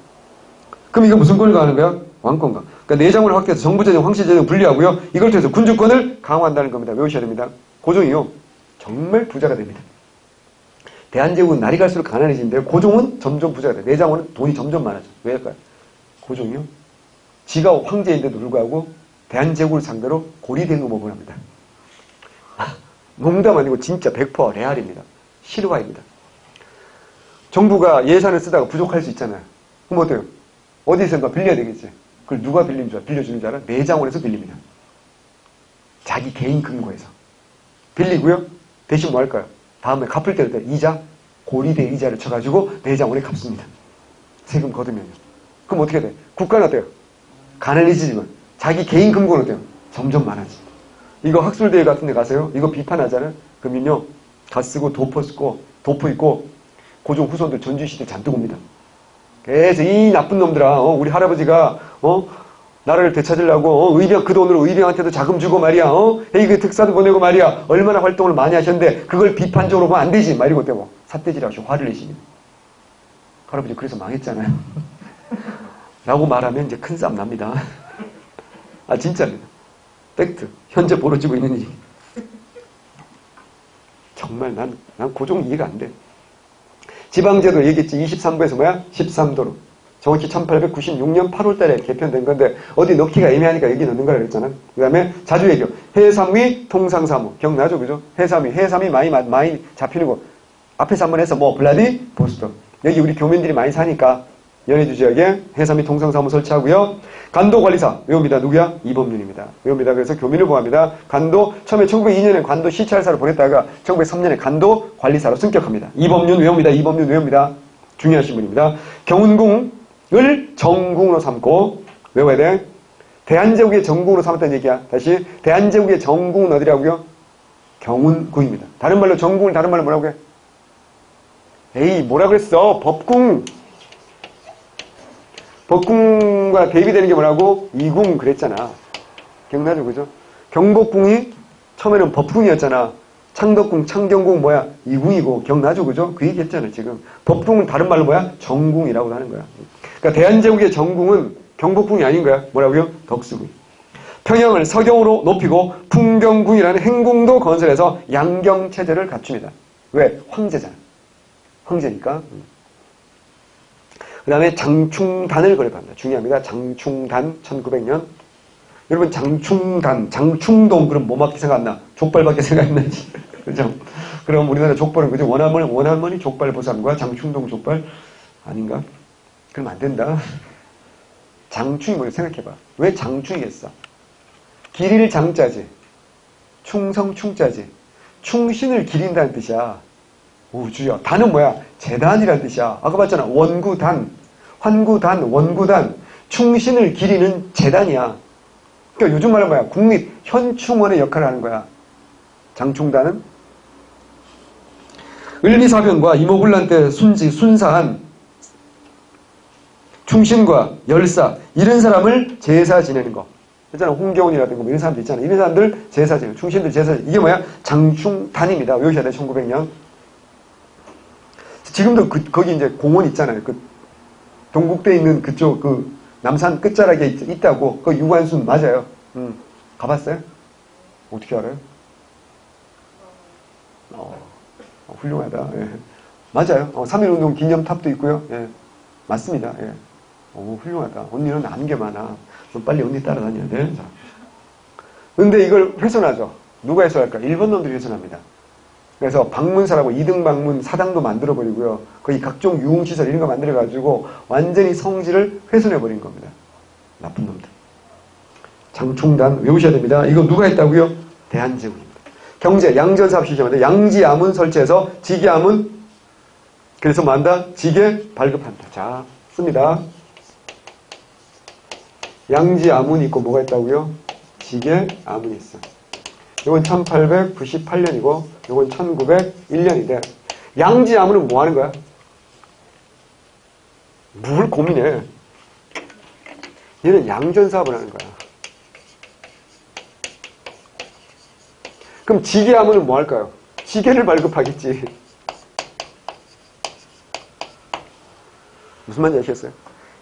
그럼 이거 무슨 권을 가하는 거야? 왕권과. 그러니까 내장원을 확대해서 정부재정, 황실재정 분리하고요. 이걸 통해서 군주권을 강화한다는 겁니다. 외우셔야 됩니다. 고종이요. 정말 부자가 됩니다. 대한제국은 날이 갈수록 가난해지는데요. 고종은 점점 부자가 돼요. 내장원은 돈이 점점 많아져. 왜일까요? 고종이요. 지가 황제인데도 불구하고 대한제국을 상대로 고리대금업을 합니다. 농담 아니고 진짜 100% 레알입니다. 실화입니다. 정부가 예산을 쓰다가 부족할 수 있잖아요. 그럼 어때요? 어디선가 빌려야 되겠지. 그걸 누가 빌려주는 줄 알아? 내장원에서 빌립니다. 자기 개인 금고에서. 빌리고요. 대신 뭐 할까요? 다음에 갚을 때 이자, 고리대 이자를 쳐가지고 내장원에 갚습니다. 세금 거두면요. 그럼 어떻게 돼? 국가는 어때요? 가난해지지만 자기 개인 금고는 어때요? 점점 많아지. 이거 학술대회 같은 데 가세요. 이거 비판하잖아요. 그러면요. 다 쓰고 도포 있고 고종 후손들 전주시대 잔뜩 옵니다. 그래서 이 나쁜 놈들아, 우리 할아버지가 나라를 되찾으려고 의병 그 돈으로 의병한테도 자금 주고 말이야, 이거 특사도 보내고 말이야, 얼마나 활동을 많이 하셨는데 그걸 비판적으로 보면 안 되지, 말이고 때고 삿대질하시고 화를 내십니다. 할아버지 그래서 망했잖아요. 라고 말하면 이제 큰 싸움 납니다. 진짜입니다. 팩트. 현재 벌어지고 있는 일. 정말 난 고종 이해가 안 돼. 지방제도 얘기했지. 23부에서 뭐야? 13도로. 정확히 1896년 8월달에 개편된 건데 어디 넣기가 애매하니까 여기 넣는 거라 그랬잖아. 그 다음에 자주외교, 해삼위 통상사무. 기억나죠? 그죠? 해삼이 많이 잡히는 거. 앞에서 한번 해서 블라디 보스토. 여기 우리 교민들이 많이 사니까 연해주 지역에 해삼 및 통상사무 설치하고요. 간도관리사 외웁니다. 누구야? 이범윤입니다. 외웁니다. 그래서 교민을 보호합니다. 간도 처음에 1902년에 간도 시찰사로 보냈다가 1903년에 간도관리사로 승격합니다. 이범윤 외웁니다. 이범윤 외웁니다. 중요하신 분입니다. 경운궁을 정궁으로 삼고 외워야 돼. 대한제국의 정궁으로 삼았다는 얘기야. 다시 대한제국의 정궁은 어디라고요? 경운궁입니다. 다른 말로 정궁을 다른 말로 뭐라고 해? 에이 뭐라 그랬어? 법궁. 법궁과 대비되는 게 뭐라고? 이궁 그랬잖아. 기억나죠? 그죠? 경복궁이 처음에는 법궁이었잖아. 창덕궁, 창경궁 뭐야? 이궁이고 기억나죠? 그죠? 그 얘기 했잖아 지금. 법궁은 다른 말로 뭐야? 정궁이라고 하는 거야. 그러니까 대한제국의 정궁은 경복궁이 아닌 거야. 뭐라고요? 덕수궁. 평양을 서경으로 높이고 풍경궁이라는 행궁도 건설해서 양경체제를 갖춥니다. 왜? 황제잖아. 황제니까. 그 다음에 장충단을 건립합니다. 중요합니다. 장충단 1900년. 여러분 장충단, 장충동 그럼 뭐 밖에 생각 안 나? 족발밖에 생각 안 나지. 그죠? 그럼 우리나라 족발은 그죠? 원할머니 족발 보쌈과 장충동 족발 아닌가? 그럼 안 된다. 장충이 뭐야? 생각해봐. 왜 장충이겠어? 기릴 장자지. 충성 충자지. 충신을 기린다는 뜻이야. 우주야. 단은 뭐야? 재단이라는 뜻이야. 아까 봤잖아. 원구단, 환구단, 원구단. 충신을 기리는 재단이야. 그러니까 요즘 말은 뭐야? 국립 현충원의 역할을 하는 거야. 장충단은 을미사변과 이모군란 때 순사한 충신과 열사 이런 사람을 제사 지내는 거. 있잖아. 홍경훈이라든가 뭐 이런 사람들 있잖아. 이런 사람들 제사 지내는 충신들 제사 이게 뭐야? 장충단입니다. 외우셔야 돼. 1900년. 지금도 거기 이제 공원 있잖아요. 그 동국대에 있는 그쪽 그 남산 끝자락에 있다고. 그 유관순 맞아요. 가봤어요? 어떻게 알아요? 훌륭하다. 예. 맞아요. 3.1운동 기념탑도 있고요. 예. 맞습니다. 예. 훌륭하다. 언니는 아는 게 많아. 너 빨리 언니 따라다녀야 돼. 자. 근데 이걸 훼손하죠. 누가 훼손할까? 일본 놈들이 훼손합니다. 그래서 방문사라고 2등 방문 사당도 만들어버리고요. 거의 각종 유흥시설 이런 거 만들어가지고 완전히 성질을 훼손해버린 겁니다. 나쁜 놈들. 장충단 외우셔야 됩니다. 이거 누가 했다고요? 대한제국입니다. 경제, 양전사업 시점인데 양지암은 설치해서 지게암은 그래서 뭐 한다? 지게 발급한다. 자, 씁니다. 양지암은 있고 뭐가 있다고요? 지게암은 있어. 이건 1898년이고 이건 1901년인데 양지암은 뭐 하는 거야? 뭘 고민해? 얘는 양전사업을 하는 거야. 그럼 지게암은 뭐 할까요? 지게를 발급하겠지. 무슨 말인지 아시겠어요?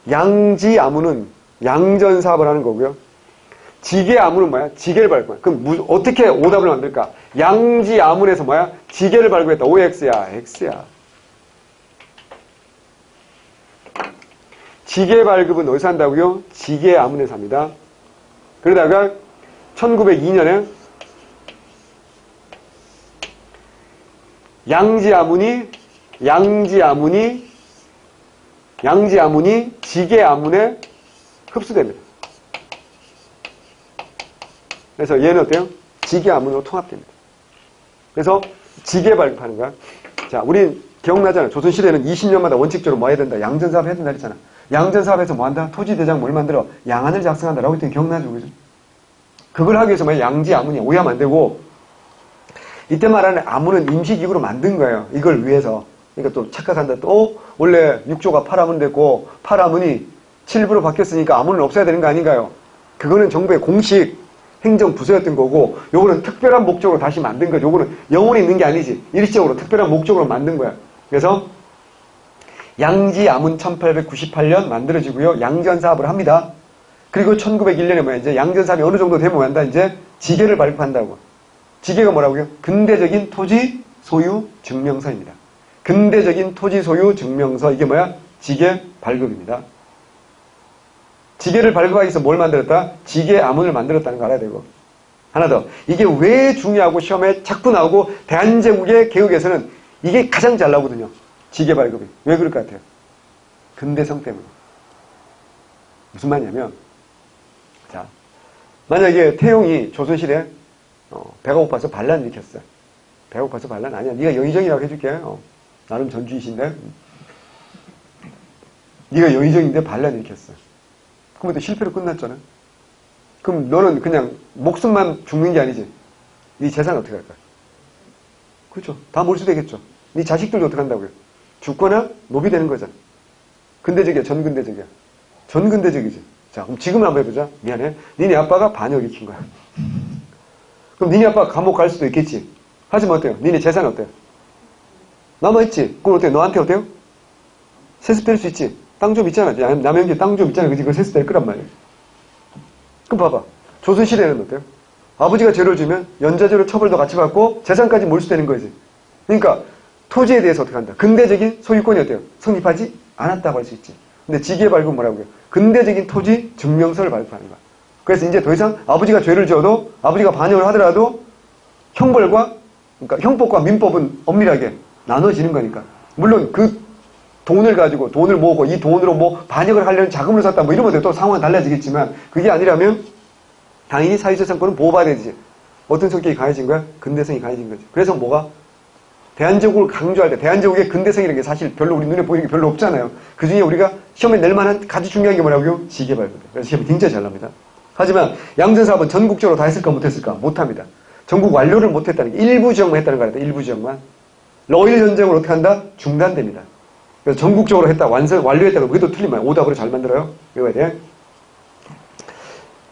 양지암은 양전사업을 하는 거고요. 지게암은 뭐야? 지게를 발급해. 그럼 어떻게 오답을 만들까? 양지암은에서 뭐야? 지게를 발급했다. OX야. X야. 지게 발급은 어디서 한다고요? 지게암은에서 합니다. 그러다가 1902년에 양지암은이 지게암은에 흡수됩니다. 그래서 얘는 어때요? 지게암은으로 통합됩니다. 그래서 지게 발급하는 거야. 자, 우리 기억나잖아. 조선시대는 20년마다 원칙적으로 뭐 해야 된다? 양전사업 해야 된다 그랬잖아. 양전사업에서 뭐 한다? 토지대장 뭘 만들어? 양안을 작성한다라고 했더니 기억나죠? 그죠? 그걸 하기 위해서 뭐 양지암은이 오해하면 안 되고 이때 말하는 암은은 임시기구로 만든 거예요. 이걸 위해서. 그러니까 또 착각한다. 또 원래 6조가 8암은 됐고 8암은이 7부로 바뀌었으니까 암은을 없애야 되는 거 아닌가요? 그거는 정부의 공식 행정부서였던 거고 요거는 특별한 목적으로 다시 만든 거죠. 요거는 영원히 있는 게 아니지. 일시적으로 특별한 목적으로 만든 거야. 그래서 양지암은 1898년 만들어지고요. 양전사업을 합니다. 그리고 1901년에 뭐야? 이제 양전사업이 어느 정도 되면 한다? 이제 지게를 발급한다고. 지게가 뭐라고요? 근대적인 토지 소유 증명서입니다. 근대적인 토지 소유 증명서. 이게 뭐야? 지게 발급입니다. 지게를 발급하기 위해서 뭘 만들었다? 지게암은을 만들었다는 거 알아야 되고. 하나 더. 이게 왜 중요하고 시험에 자꾸 나오고 대한제국의 개혁에서는 이게 가장 잘 나오거든요. 지게 발급이. 왜 그럴 것 같아요? 근대성 때문에. 무슨 말이냐면, 자, 만약에 태용이 조선시대 배가 고파서 반란 일으켰어. 배가 고파서 반란 아니야. 네가 영의정이라고 해줄게. 나름 전주이신데. 네가 영의정인데 반란 일으켰어. 그럼 또 실패로 끝났잖아. 그럼 너는 그냥 목숨만 죽는 게 아니지. 네 재산 어떻게 할 거야? 그렇죠. 다 몰수되겠죠. 네 자식들도 어떻게 한다고요? 죽거나 노비되는 거잖아. 근대적이야, 전근대적이야. 전근대적이지. 자, 그럼 지금 한번 해보자. 미안해. 니네 아빠가 반역을 일으킨 거야. 그럼 니네 아빠가 감옥 갈 수도 있겠지. 하지만 어때요? 니네 재산 어때요? 남아있지. 그럼 어때요? 너한테 어때요? 세습 될 수 있지. 땅 좀 있잖아. 남의 형제 땅 좀 있잖아. 그치? 그거 세습 될 거란 말이에요. 그럼 봐봐. 조선시대는 어때요? 아버지가 죄를 지면 연좌죄로 처벌도 같이 받고 재산까지 몰수되는 거지. 그러니까 토지에 대해서 어떻게 한다? 근대적인 소유권이 어때요? 성립하지 않았다고 할 수 있지. 근데 지기의 발급은 뭐라고요? 근대적인 토지 증명서를 발급하는 거야. 그래서 이제 더 이상 아버지가 죄를 지어도 아버지가 반역을 하더라도 형벌과 그러니까 형법과 민법은 엄밀하게 나눠지는 거니까. 물론 그 돈을 가지고 돈을 모으고 이 돈으로 뭐 반역을 하려는 자금을 샀다 뭐 이러면 또 상황은 달라지겠지만 그게 아니라면 당연히 사유재산권은 보호받아야 되지. 어떤 성격이 강해진 거야? 근대성이 강해진 거지. 그래서 뭐가? 대한제국을 강조할 때 대한제국의 근대성이라는 게 사실 별로 우리 눈에 보이는 게 별로 없잖아요. 그 중에 우리가 시험에 낼 만한 가장 중요한 게 뭐라고요? 지계발부대. 그래서 시험이 굉장히 잘 납니다. 하지만 양전사업은 전국적으로 다 했을까 못했을까? 못합니다. 전국 완료를 못했다는 게 일부 지역만 했다는 거 아니다. 일부 지역만. 러일 전쟁을 어떻게 한다? 중단됩니다. 그래서 전국적으로 했다. 완료했다고 그게 또 틀린 말이야. 오답으로 잘 만들어요. 외워야 돼.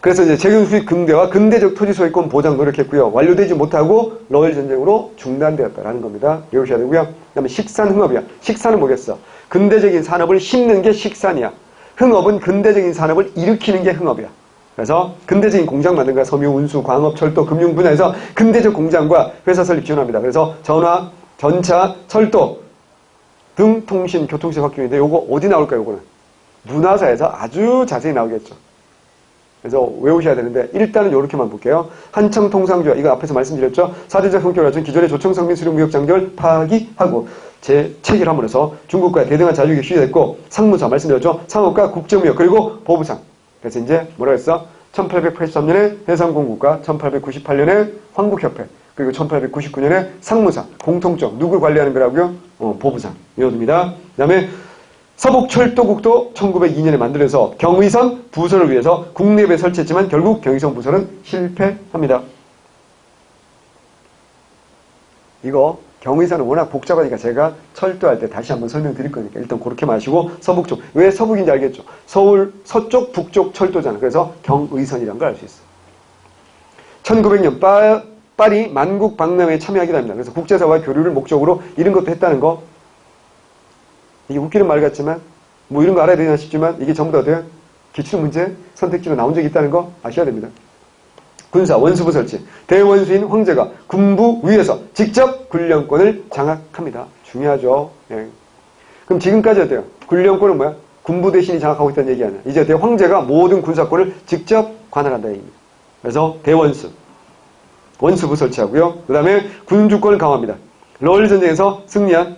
그래서 이제 재경수익 근대와 근대적 토지 소유권 보장 노력했고요. 완료되지 못하고 러일 전쟁으로 중단되었다라는 겁니다. 외우셔야 되고요. 그 다음에 식산흥업이야. 식산은 뭐겠어? 근대적인 산업을 심는 게 식산이야. 흥업은 근대적인 산업을 일으키는 게 흥업이야. 그래서 근대적인 공장 만든 거야. 섬유, 운수, 광업, 철도, 금융 분야에서 근대적 공장과 회사 설립 지원합니다. 그래서 전화, 전차, 철도 등 통신, 교통시 확경인데 요거 어디 나올까요? 요거는 문화사에서 아주 자세히 나오겠죠. 그래서 외우셔야 되는데 일단은 이렇게만 볼게요. 한청통상조화 이거 앞에서 말씀드렸죠. 사대적 성격을 갖춘 기존의 조청성민 수령무역 장벽을 파기하고 재체결함으로써 중국과의 대등한 자유국이 시작됐고 상무사 말씀드렸죠. 상업과 국제무역 그리고 보부상. 그래서 이제 뭐라고 했어? 1883년에 해상공국과 1898년에 황국협회 그리고 1899년에 상무사 공통점 누구 관리하는 거라고요? 보부상 이어집니다. 그 다음에 서북철도국도 1902년에 만들어서 경의선 부설을 위해서 국내부에 설치했지만 결국 경의선 부설은 실패합니다. 이거 경의선은 워낙 복잡하니까 제가 철도할 때 다시 한번 설명드릴 거니까 일단 그렇게 마시고 서북쪽. 왜 서북인지 알겠죠? 서울 서쪽 북쪽 철도잖아. 그래서 경의선이라는 걸 알 수 있어. 1900년 파리 만국 박람회에 참여하기도 합니다. 그래서 국제사와 교류를 목적으로 이런 것도 했다는 거. 이게 웃기는 말 같지만 뭐 이런 거 알아야 되나 싶지만 이게 전부 다 돼요. 기출문제 선택지로 나온 적이 있다는 거 아셔야 됩니다. 군사 원수부 설치. 대원수인 황제가 군부 위에서 직접 군령권을 장악합니다. 중요하죠. 예. 그럼 지금까지 어때요? 군령권은 뭐야? 군부 대신이 장악하고 있다는 얘기 아니야. 이제 황제가 모든 군사권을 직접 관할한다는 얘기입니다. 그래서 대원수. 원수부 설치하고요. 그 다음에 군주권을 강화합니다. 러일 전쟁에서 승리한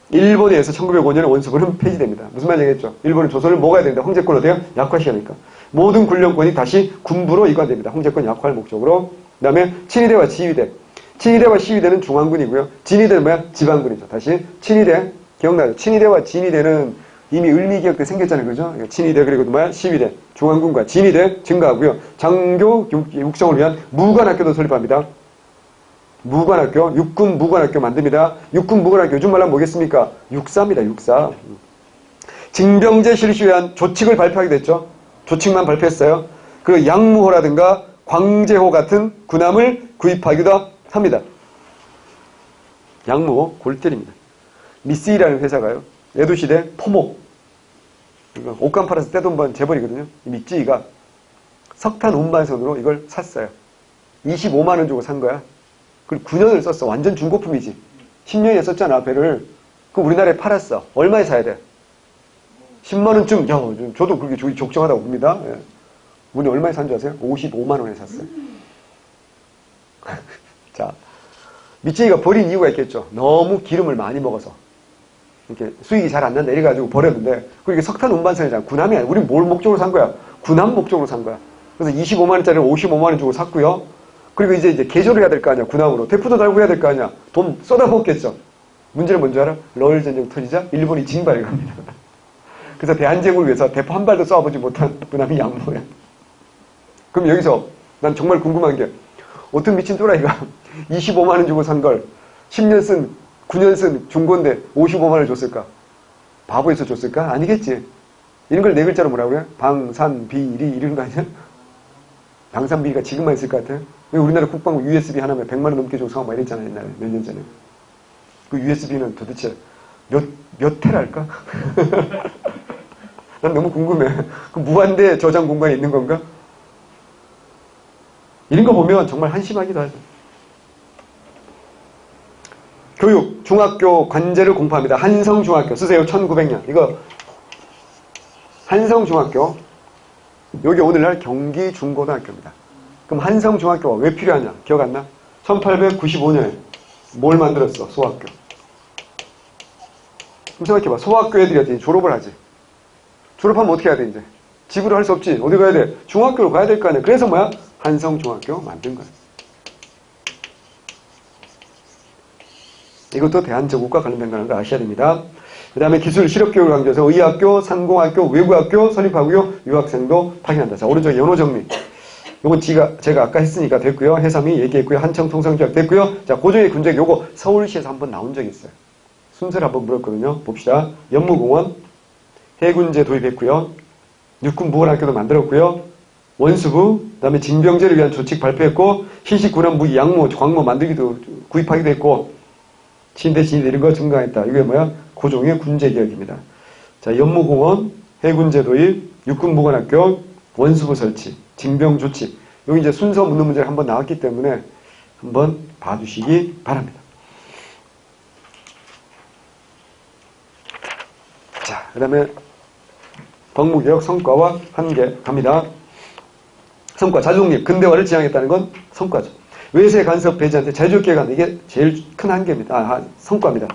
일본에 의해서 1905년에 원수부는 폐지됩니다. 무슨 말 얘기했죠? 일본은 조선을 먹어야 되는데 황제권 어때요? 약화시키니까. 모든 군령권이 다시 군부로 이관됩니다. 황제권 약화를 목적으로. 그 다음에 친위대와 지휘대. 친위대와 시위대는 중앙군이고요. 진위대는 뭐야? 지방군이죠. 다시 친위대. 기억나죠? 친위대와 진위대는 이미 을미기역 때 생겼잖아요. 그죠? 친위대 그리고 뭐야? 시위대. 중앙군과 진위대 증가하고요. 장교 육성을 위한 무관학교도 설립합니다. 무관학교, 육군 무관학교 만듭니다. 육군 무관학교 요즘 말로 뭐겠습니까? 육사입니다. 육사. 징병제 실시에 의한 조칙을 발표하게 됐죠. 조칙만 발표했어요. 그리고 양무호라든가 광제호 같은 군함을 구입하기도 합니다. 양무호 골때립니다. 미쓰이라는 회사가요. 에도시대 포목 옷감 팔아서 떼돈 번 재벌이거든요. 이 미쓰이가 석탄 운반선으로 이걸 샀어요. 25만 원 주고 산 거야. 그리고 9년을 썼어. 완전 중고품이지. 10년에 썼잖아, 배를. 그럼 우리나라에 팔았어. 얼마에 사야 돼? 10만 원쯤, 야, 저도 그렇게 적정하다고 봅니다. 예. 우리 얼마에 산 줄 아세요? 55만 원에 샀어요. 자, 미쓰이가 버린 이유가 있겠죠. 너무 기름을 많이 먹어서. 이렇게 수익이 잘 안 난다 이래가지고 버렸는데 그게 석탄 운반선이잖아. 군함이 아니야. 우리 뭘 목적으로 산 거야? 군함 목적으로 산 거야. 그래서 25만 원짜리를 55만 원 주고 샀고요. 그리고 이제 개조를 해야 될 거 아니야. 군함으로. 대포도 달고 해야 될 거 아니야. 돈 쏟아붓겠죠. 문제는 뭔지 알아? 러일 전쟁 터지자 일본이 징발을 갑니다. 그래서 대한제국을 위해서 대포 한 발도 쏴보지 못한 군함이 양모야. 그럼 여기서 난 정말 궁금한 게 어떤 미친 또라이가 25만 원 주고 산 걸 10년 쓴 9년 쓴 중고인데 55만 원을 줬을까? 바보에서 줬을까? 아니겠지. 이런 걸 네 글자로 뭐라고 해요? 방산비리 이런 거 아니야? 방산비리가 지금만 있을 것 같아요? 왜 우리나라 국방부 USB 하나면 100만 원 넘게 주고 사고 막 이랬잖아요. 옛날에 몇 년 전에. 그 USB는 도대체 몇 테라일까? 난 너무 궁금해. 그 무한대 저장 공간에 있는 건가? 이런 거 보면 정말 한심하기도 하죠. 교육, 중학교 관제를 공부합니다. 한성중학교 쓰세요. 1900년. 이거 한성중학교. 여기 오늘날 경기중고등학교입니다. 그럼 한성중학교가 왜 필요하냐? 기억 안 나? 1895년에 뭘 만들었어? 소학교. 그럼 생각해봐. 소학교 애들이 어디 졸업을 하지. 졸업하면 어떻게 해야 돼 이제? 집으로 할 수 없지. 어디 가야 돼? 중학교로 가야 될 거 아니야. 그래서 뭐야? 한성중학교 만든 거야. 이것도 대한제국과 관련된 거라는 거 아셔야 됩니다. 그 다음에 기술 실업교육을 강조해서 의학교, 상공학교, 외부학교 설립하고요. 유학생도 파견한다. 자, 오른쪽 연호정리. 요건 제가 아까 했으니까 됐고요. 해삼이 얘기했고요. 한청통상조약 됐고요. 자, 고종의 군적 요거 서울시에서 한번 나온 적이 있어요. 순서를 한번 물었거든요. 봅시다. 연무공원, 해군제 도입했고요. 육군보건학교도 만들었고요. 원수부, 그 다음에 징병제를 위한 조칙 발표했고, 신식군함 무기, 양모, 광모 만들기도 구입하기도 했고, 침대, 진입 이런 거 증강했다. 이게 뭐야? 고종의 군제개혁입니다. 자, 연무공원, 해군제 도입, 육군보건학교, 원수부 설치, 징병조치. 여기 이제 순서 묻는 문제가 한번 나왔기 때문에 한번 봐주시기 바랍니다. 자, 그 다음에 법무개혁 성과와 한계 갑니다. 성과, 자주독립, 근대화를 지향했다는 건 성과죠. 외세 간섭 배제한테 자유주의개혁한 이게 제일 큰 한계입니다. 성과입니다.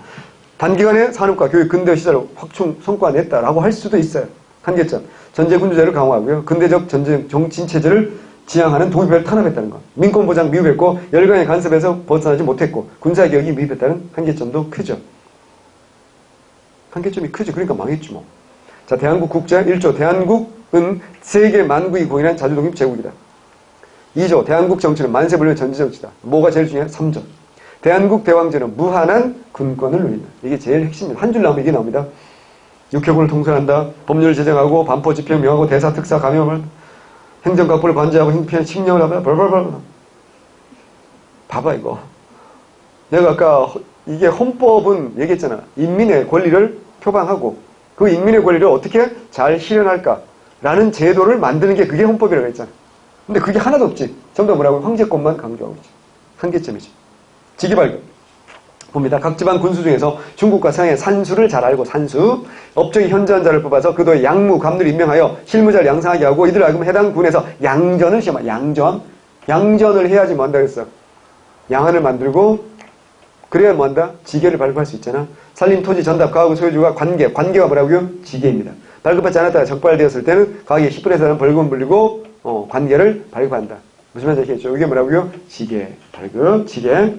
단기간에 산업과 교육 근대화 시설을 확충 성과 냈다라고 할 수도 있어요. 한계점. 전제군주제를 강화하고요. 근대적 전쟁 정치체제를 지향하는 독일을 탄압했다는 것. 민권보장 미흡했고 열강의 간섭에서 벗어나지 못했고 군사개혁이 미흡했다는 한계점도 크죠. 한계점이 크죠. 그러니까 망했죠 뭐. 자, 대한국 국제 1조. 대한국은 세계 만국이 공인한 자주독립 제국이다. 2조. 대한국 정치는 만세불변의 전제정치다. 뭐가 제일 중요해? 3조. 대한국 대왕제는 무한한 군권을 누린다. 이게 제일 핵심입니다. 한 줄 나오면 이게 나옵니다. 육해군을 통솔한다. 법률 제정하고 반포 집행 명하고 대사 특사 감염을 행정각부를 관제하고 행피한 칙령을 하면 벌벌벌. 봐봐 이거. 내가 아까 이게 헌법은 얘기했잖아. 인민의 권리를 표방하고 그 인민의 권리를 어떻게 잘 실현할까라는 제도를 만드는 게 그게 헌법이라고 했잖아. 근데 그게 하나도 없지. 전부 다 뭐라고? 황제권만 강조하고 있지. 한계점이지. 직위발급. 봅니다. 각 지방 군수 중에서 중국과 서양의 산수를 잘 알고 산수, 업적이 현저한 자를 뽑아서 그도의 양무, 감리를 임명하여 실무자를 양성하게 하고 이들을 알고 해당 군에서 양전을 시험하. 양전을 해야지 뭐 한다 그랬어. 양안을 만들고 그래야 뭐 한다? 지계를 발급할 수 있잖아. 산림, 토지, 전답, 가구 소유주가 관계가 뭐라고요? 지계입니다. 발급받지 않았다가 적발되었을 때는 가격의 10분의 1은 벌금을 물리고 관계를 발급한다. 무슨 말인지 아시겠죠? 이게 뭐라고요? 지계, 발급, 지계.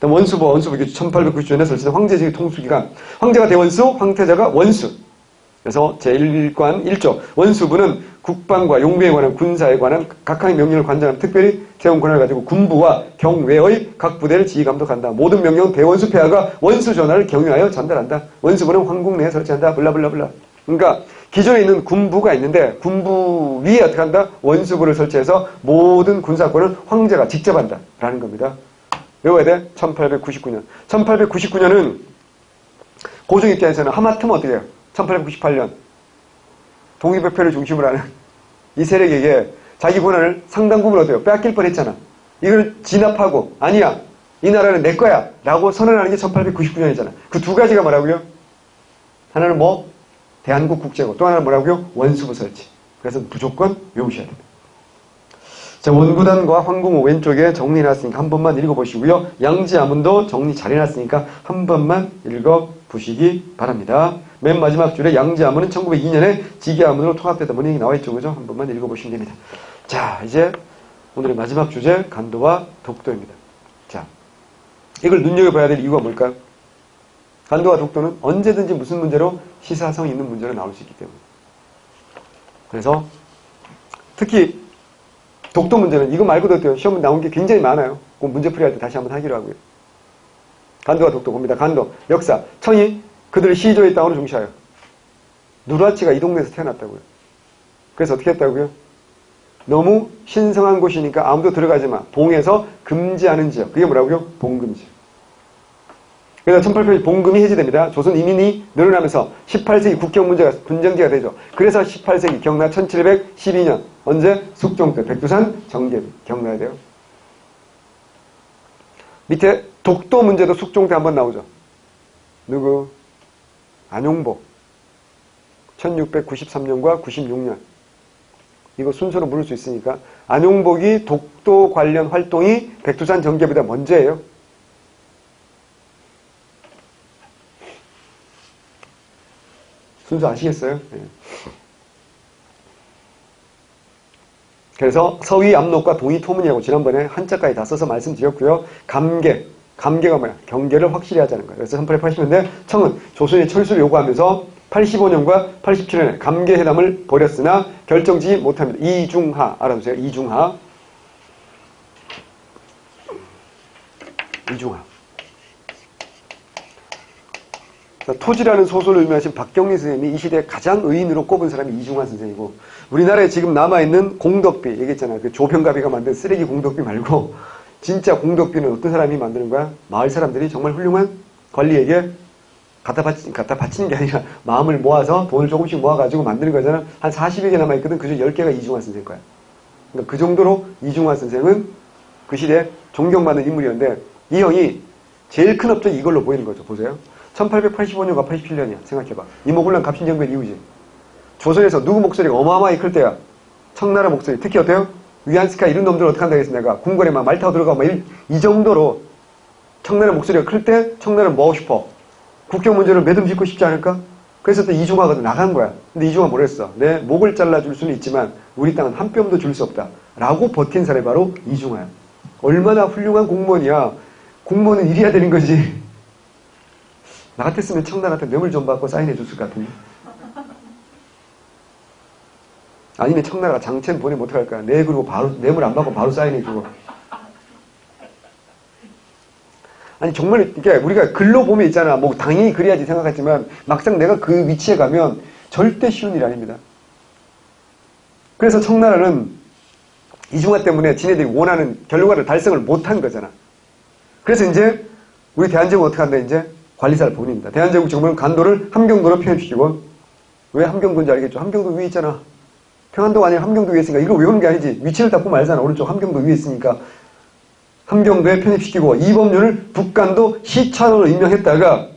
원수부 1890년에 설치된 황제제의 통수기관. 황제가 대원수, 황태자가 원수. 그래서 제1관 1조. 원수부는 국방과 용병에 관한 군사에 관한 각하의 명령을 관장하는 특별히 세운 권한을 가지고 군부와 경외의 각 부대를 지휘 감독한다. 모든 명령은 대원수 폐하가 원수 전하를 경유하여 전달한다. 원수부는 황궁 내에 설치한다. 블라블라블라. 그러니까 기존에 있는 군부가 있는데 군부 위에 어떻게 한다? 원수부를 설치해서 모든 군사권을 황제가 직접 한다. 라는 겁니다. 외워야 돼? 1899년. 1899년은 고종 입장에서는 하마터면 어떻게 해요? 1898년. 독립협회를 중심으로 하는 이 세력에게 자기 권한을 상당 부분 어때요? 뺏길 뻔했잖아. 이걸 진압하고 아니야. 이 나라는 내 거야. 라고 선언하는 게 1899년이잖아. 그 두 가지가 뭐라고요? 하나는 뭐? 대한국 국제고 또 하나는 뭐라고요? 원수부 설치. 그래서 무조건 외우셔야 됩니다. 자, 원구단과 황궁호 왼쪽에 정리해놨으니까 한 번만 읽어보시고요. 양지아문도 정리 잘 해놨으니까 한 번만 읽어보시기 보시기 바랍니다. 맨 마지막 줄에 양지암문은 1902년에 지계암문으로 통합되다 보니 나와 있죠. 그죠? 한 번만 읽어보시면 됩니다. 자, 이제 오늘의 마지막 주제 간도와 독도입니다. 자, 이걸 눈여겨봐야 될 이유가 뭘까요? 간도와 독도는 언제든지 무슨 문제로 시사성 있는 문제로 나올 수 있기 때문에. 그래서 특히 독도 문제는 이거 말고도 어때요? 시험에 나온 게 굉장히 많아요. 그 문제풀이 할 때 다시 한번 하기로 하고요. 간도와 독도 봅니다. 간도, 역사, 청이 그들의 시조의 땅으로 중시하여. 누라치가 이 동네에서 태어났다고요. 그래서 어떻게 했다고요? 너무 신성한 곳이니까 아무도 들어가지 마. 봉에서 금지하는 지역. 그게 뭐라고요? 봉금지. 그래서 1800년 봉금이 해제됩니다. 조선 이민이 늘어나면서 18세기 국경 문제가 분쟁지가 되죠. 그래서 18세기 경나 1712년 언제? 숙종 때 백두산 정계비 기억나야 돼요. 밑에 독도 문제도 숙종 때 한번 나오죠. 누구? 안용복 1693년과 96년 이거 순서로 물을 수 있으니까 안용복이 독도 관련 활동이 백두산 정계보다 먼저예요. 순서 아시겠어요? 네. 그래서 서위 압록과 동이 토문이라고 지난번에 한자까지 다 써서 말씀드렸고요. 감계가 뭐야? 경계를 확실히 하자는 거예요. 그래서 1880년대 청은 조선의 철수를 요구하면서 85년과 87년에 감계회담을 벌였으나 결정지지 못합니다. 이중하 알아두세요. 이중하. 토지라는 소설을 유명하신 박경리 선생님이 이 시대에 가장 의인으로 꼽은 사람이 이중하 선생이고 우리나라에 지금 남아있는 공덕비 얘기했잖아요. 그 조평가비가 만든 쓰레기 공덕비 말고 진짜 공덕비는 어떤 사람이 만드는 거야? 마을 사람들이 정말 훌륭한 관리에게 갖다 바치는 게 아니라 마음을 모아서 돈을 조금씩 모아가지고 만드는 거잖아. 한 40여 개 남아있거든. 그중 10개가 이중하 선생 거야. 그러니까 그 정도로 이중하 선생은 그 시대에 존경받는 인물이었는데 이 형이 제일 큰 업적이 이걸로 보이는 거죠. 보세요. 1885년과 87년이야. 생각해봐. 이모군란 갑신정변 이후지. 조선에서 누구 목소리가 어마어마하게 클 때야. 청나라 목소리. 특히 어때요? 위안스카 이런 놈들 어떻게 한다고 했어 내가. 궁궐에 막 말 타고 들어가고 이 정도로 청나라 목소리가 클 때 청나라는 뭐 하고 싶어? 국경 문제를 매듭짓고 싶지 않을까? 그래서 또 이중화가 나간 거야. 근데 이중화 뭐라 했어? 내 목을 잘라줄 수는 있지만 우리 땅은 한 뼘도 줄 수 없다. 라고 버틴 사람이 바로 이중화야. 얼마나 훌륭한 공무원이야. 공무원은 이래야 되는 거지. 나 같았으면 청나라한테 뇌물 좀 받고 사인해 줬을 것 같은데. 아니면 청나라가 장첸 보내면 어떡할 거야. 그리고 바로 뇌물 안 받고 바로 사인해 주고. 아니 정말 이게 우리가 글로 보면 있잖아. 뭐 당연히 그래야지 생각하지만 막상 내가 그 위치에 가면 절대 쉬운 일이 아닙니다. 그래서 청나라는 이중화 때문에 지네들이 원하는 결과를 달성을 못한 거잖아. 그래서 이제 우리 대한제국은 어떻게 한다 이제? 관리사를 보냅니다. 대한제국 정부는 간도를 함경도로 표현시키고 왜 함경도인지 알겠죠? 함경도 위에 있잖아. 평안도가 아니라 함경도 위에 있으니까 이거 외우는 게 아니지. 위치를 딱 보면 알잖아. 오른쪽 함경도 위에 있으니까 함경도에 편입시키고 이범륜을 북간도 시차로로 임명했다가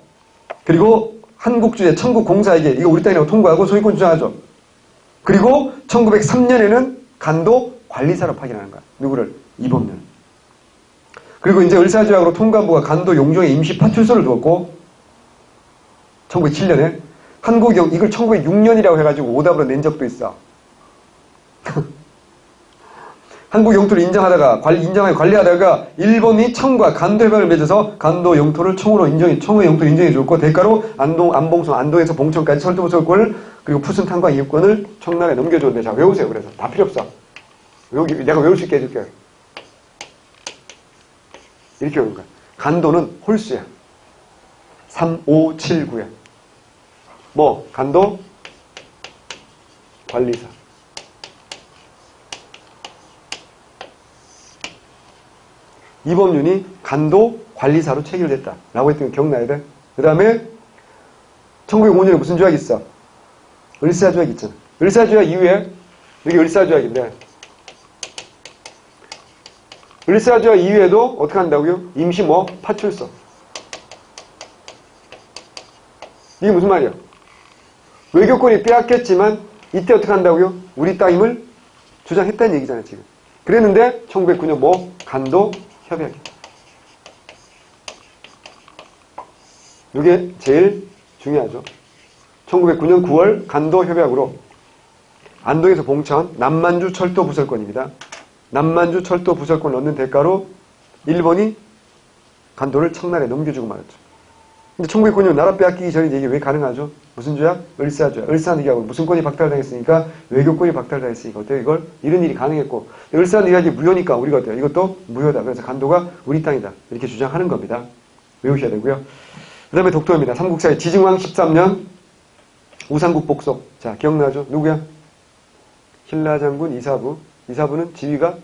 그리고 한국주재 청국공사에게 이거 우리 땅이라고 통보하고 소유권 주장하죠. 그리고 1903년에는 간도 관리사로 파견하는 거야. 누구를? 이범륜. 그리고 이제 을사조약으로 통감부가 간도 용종에 임시 파출소를 두었고 1907년에 이걸 1906년이라고 해가지고 오답으로 낸 적도 있어. 한국 영토를 인정하고 관리하다가 일본이 청과 간도 협약을 맺어서 간도 영토를 청의 영토를 인정해줬고 대가로 안동에서 봉천까지 철도 소유권을 그리고 푸순 탄광 이용권을 청나라에 넘겨줬는데 자 외우세요. 그래서 다 필요 없어. 내가 외울 수 있게 해줄게요. 이렇게 외우는 거야. 간도는 홀수야. 3579야. 뭐 간도 관리사. 이범륜이 간도 관리사로 체결됐다. 라고 했던 거 기억나야 돼? 그 다음에 1905년에 무슨 조약이 있어? 을사조약 있잖아. 을사조약 이후에 여기 을사조약인데 을사조약 이후에도 어떻게 한다고요? 임시 파출소. 이게 무슨 말이야? 외교권이 빼앗겼지만 이때 어떻게 한다고요? 우리 땅임을 주장했다는 얘기잖아요. 지금. 그랬는데 1909년 간도 협약이. 이게 제일 중요하죠. 1909년 9월 간도 협약으로 안동에서 봉천 남만주 철도 부설권입니다. 남만주 철도 부설권을 얻는 대가로 일본이 간도를 청나라에 넘겨주고 말았죠. 근데 1909년 나라 빼앗기기 전에 이게 왜 가능하죠? 무슨 조약? 을사조약. 을사늑약으로 무슨권이 박탈당했으니까 외교권이 박탈당했으니까 어때요? 이런 일이 가능했고 을사늑약이 무효니까 우리가 어때요? 이것도 무효다. 그래서 간도가 우리 땅이다. 이렇게 주장하는 겁니다. 외우셔야 되고요. 그 다음에 독도입니다. 삼국사의 지증왕 13년 우상국 복속. 자, 기억나죠? 누구야? 신라장군 이사부. 이사부는 지위가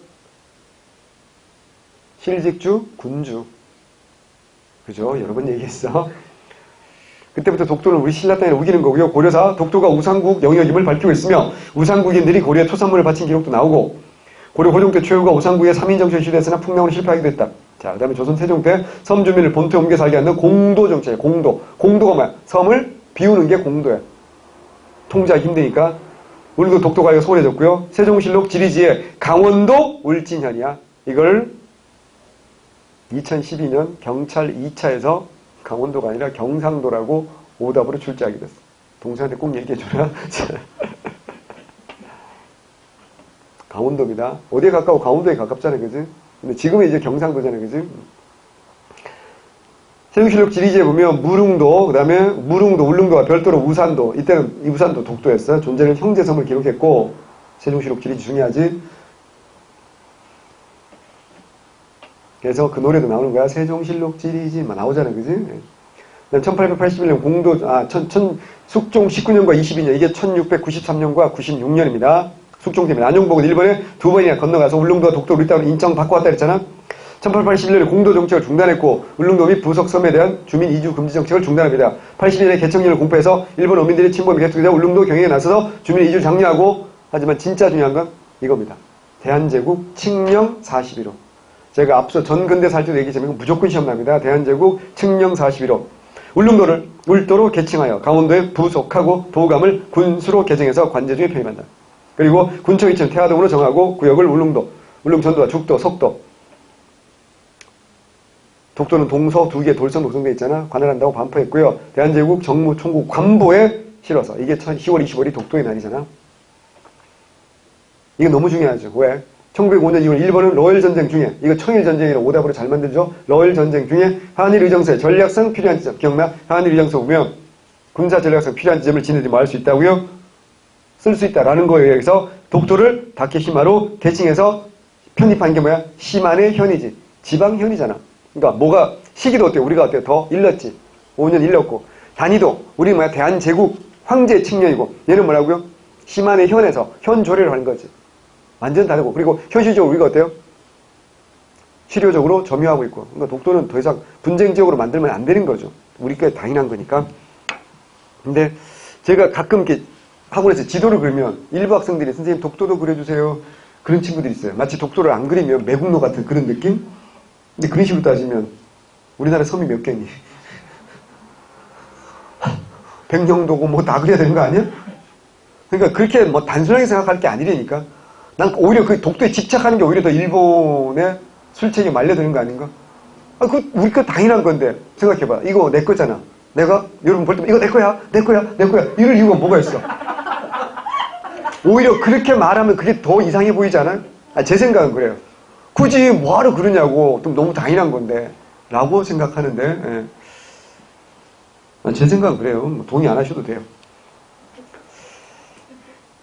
실직주, 군주. 그죠? 여러 번 얘기했어. 그때부터 독도는 우리 신라 땅에 우기는 거고요. 고려사 독도가 우상국 영역임을 밝히고 있으며 우상국인들이 고려에 토산물을 바친 기록도 나오고 고려 호종 때 최후가 우상국의 3인정책을 시도했으나 풍랑으로 실패하기도 했다. 자, 그 다음에 조선 세종 때 섬 주민을 본토에 옮겨 살게 하는 공도 정책이에요. 공도. 공도가 뭐야? 섬을 비우는 게 공도야. 통제하기 힘드니까. 우리도 독도 관리가 소홀해졌고요. 세종실록 지리지에 강원도 울진현이야. 이걸 2012년 경찰 2차에서 강원도가 아니라 경상도라고 오답으로 출제하게 됐어. 동생한테 꼭 얘기해줘라. 강원도입니다. 어디에 가까워? 강원도에 가깝잖아요. 그지? 근데 지금은 이제 경상도잖아요. 그지? 세종실록 지리지에 보면 무릉도, 그 다음에 무릉도, 울릉도와 별도로 우산도, 이때는 이 우산도 독도였어요. 존재는 형제섬을 기록했고, 세종실록 지리지 중요하지? 그래서 그 노래도 나오는 거야. 세종실록 지리지, 막 나오잖아요. 그지? 그 다음 1881년 공도, 숙종 19년과 22년, 이게 1693년과 96년입니다. 숙종 때문에 안용복은 일본에 두 번이나 건너가서 울릉도와 독도 우리 땅으로 인정 받고 왔다 그랬잖아. 1881년에 공도 정책을 중단했고 울릉도 및 부속 섬에 대한 주민 이주 금지 정책을 중단합니다. 80년에 개척령을 공포해서 일본 어민들의 침범이 계속되자 울릉도 경영에 나서서 주민 이주를 장려하고 하지만 진짜 중요한 건 이겁니다. 대한제국 칙령 41호. 제가 앞서 전근대 살 때도 얘기했지만 무조건 시험납니다. 대한제국 칙령 41호. 울릉도를 울도로 개칭하여 강원도에 부속하고 도감을 군수로 개정해서 관제중에 편입한다. 그리고 군청 위치는 태화동으로 정하고 구역을 울릉도, 울릉전도와 죽도, 석도. 독도는 동서 두 개 돌선 독성돼 있잖아. 관할한다고 반포했고요. 대한제국 정무 총국 관보에 실어서. 이게 10월 25일이 독도의 날이잖아. 이거 너무 중요하죠. 왜? 1905년 2월 일본은 러일전쟁 중에, 이거 청일전쟁이라고 오답으로 잘 만들죠. 러일전쟁 중에 한일의정서에 전략상 필요한 지점. 기억나? 한일의정서 보면 군사전략상 필요한 지점을 지네들이 뭐 할 수 있다고요? 쓸 수 있다라는 거에 의해서 독도를 다케시마로 개칭해서 편입한 게 뭐야? 시만의 현이지. 지방현이잖아. 그러니까 뭐가 시기도 어때요? 우리가 어때요? 더 일렀지. 5년 일렀고 단위도 우리 뭐야? 대한제국 황제 측면이고 얘는 뭐라고요? 시만의 현에서 현조례를 하는 거지. 완전 다르고 그리고 현실적으로 우리가 어때요? 실효적으로 점유하고 있고 그러니까 독도는 더 이상 분쟁 지역으로 만들면 안 되는 거죠. 우리께 당연한 거니까. 근데 제가 가끔 이렇게 학원에서 지도를 그리면 일부 학생들이 선생님 독도도 그려주세요. 그런 친구들이 있어요. 마치 독도를 안 그리면 매국노 같은 그런 느낌? 근데 그런 식으로 따지면 우리나라 섬이 몇 개니? 백령도고 뭐 다 그려야 되는 거 아니야? 그러니까 그렇게 뭐 단순하게 생각할 게 아니라니까. 난 오히려 그 독도에 집착하는 게 오히려 더 일본의 술책에 말려드는 거 아닌가? 우리 거 당연한 건데 생각해봐. 이거 내 거잖아. 내가 여러분 볼 때마다 이거 내 거야, 내 거야, 내 거야. 이럴 이유가 뭐가 있어? 오히려 그렇게 말하면 그게 더 이상해 보이지 않아요? 제 생각은 그래요. 굳이 뭐하러 그러냐고. 좀 너무 당연한 건데. 라고 생각하는데, 예. 제 생각은 그래요. 뭐 동의 안 하셔도 돼요.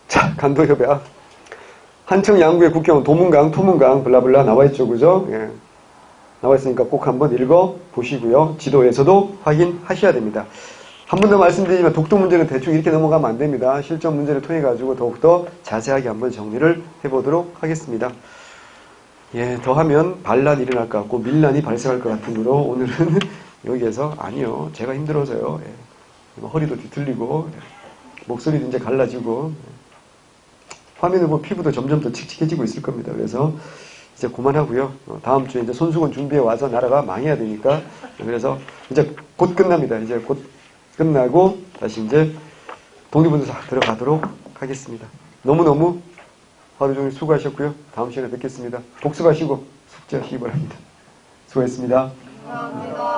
자, 간도협약. 한청 양구의 국경, 도문강, 토문강, 블라블라 나와있죠. 그죠? 예. 나와있으니까 꼭 한번 읽어보시고요. 지도에서도 확인하셔야 됩니다. 한 번 더 말씀드리지만 독도 문제는 대충 이렇게 넘어가면 안 됩니다. 실전 문제를 통해가지고 더욱더 자세하게 한번 정리를 해보도록 하겠습니다. 예, 더하면 반란이 일어날 것 같고 밀란이 발생할 것 같으므로 오늘은 여기에서 아니요. 제가 힘들어서요. 예. 허리도 뒤틀리고 목소리도 이제 갈라지고 화면을 보면 피부도 점점 더 칙칙해지고 있을 겁니다. 그래서 이제 그만하고요. 다음 주에 이제 손수건 준비해 와서 나라가 망해야 되니까 그래서 이제 곧 끝납니다. 이제 곧 끝나고 다시 이제 독립운동사 들어가도록 하겠습니다. 너무너무 하루 종일 수고하셨고요. 다음 시간에 뵙겠습니다. 복습하시고 숙제하시기 바랍니다. 수고했습니다. 감사합니다.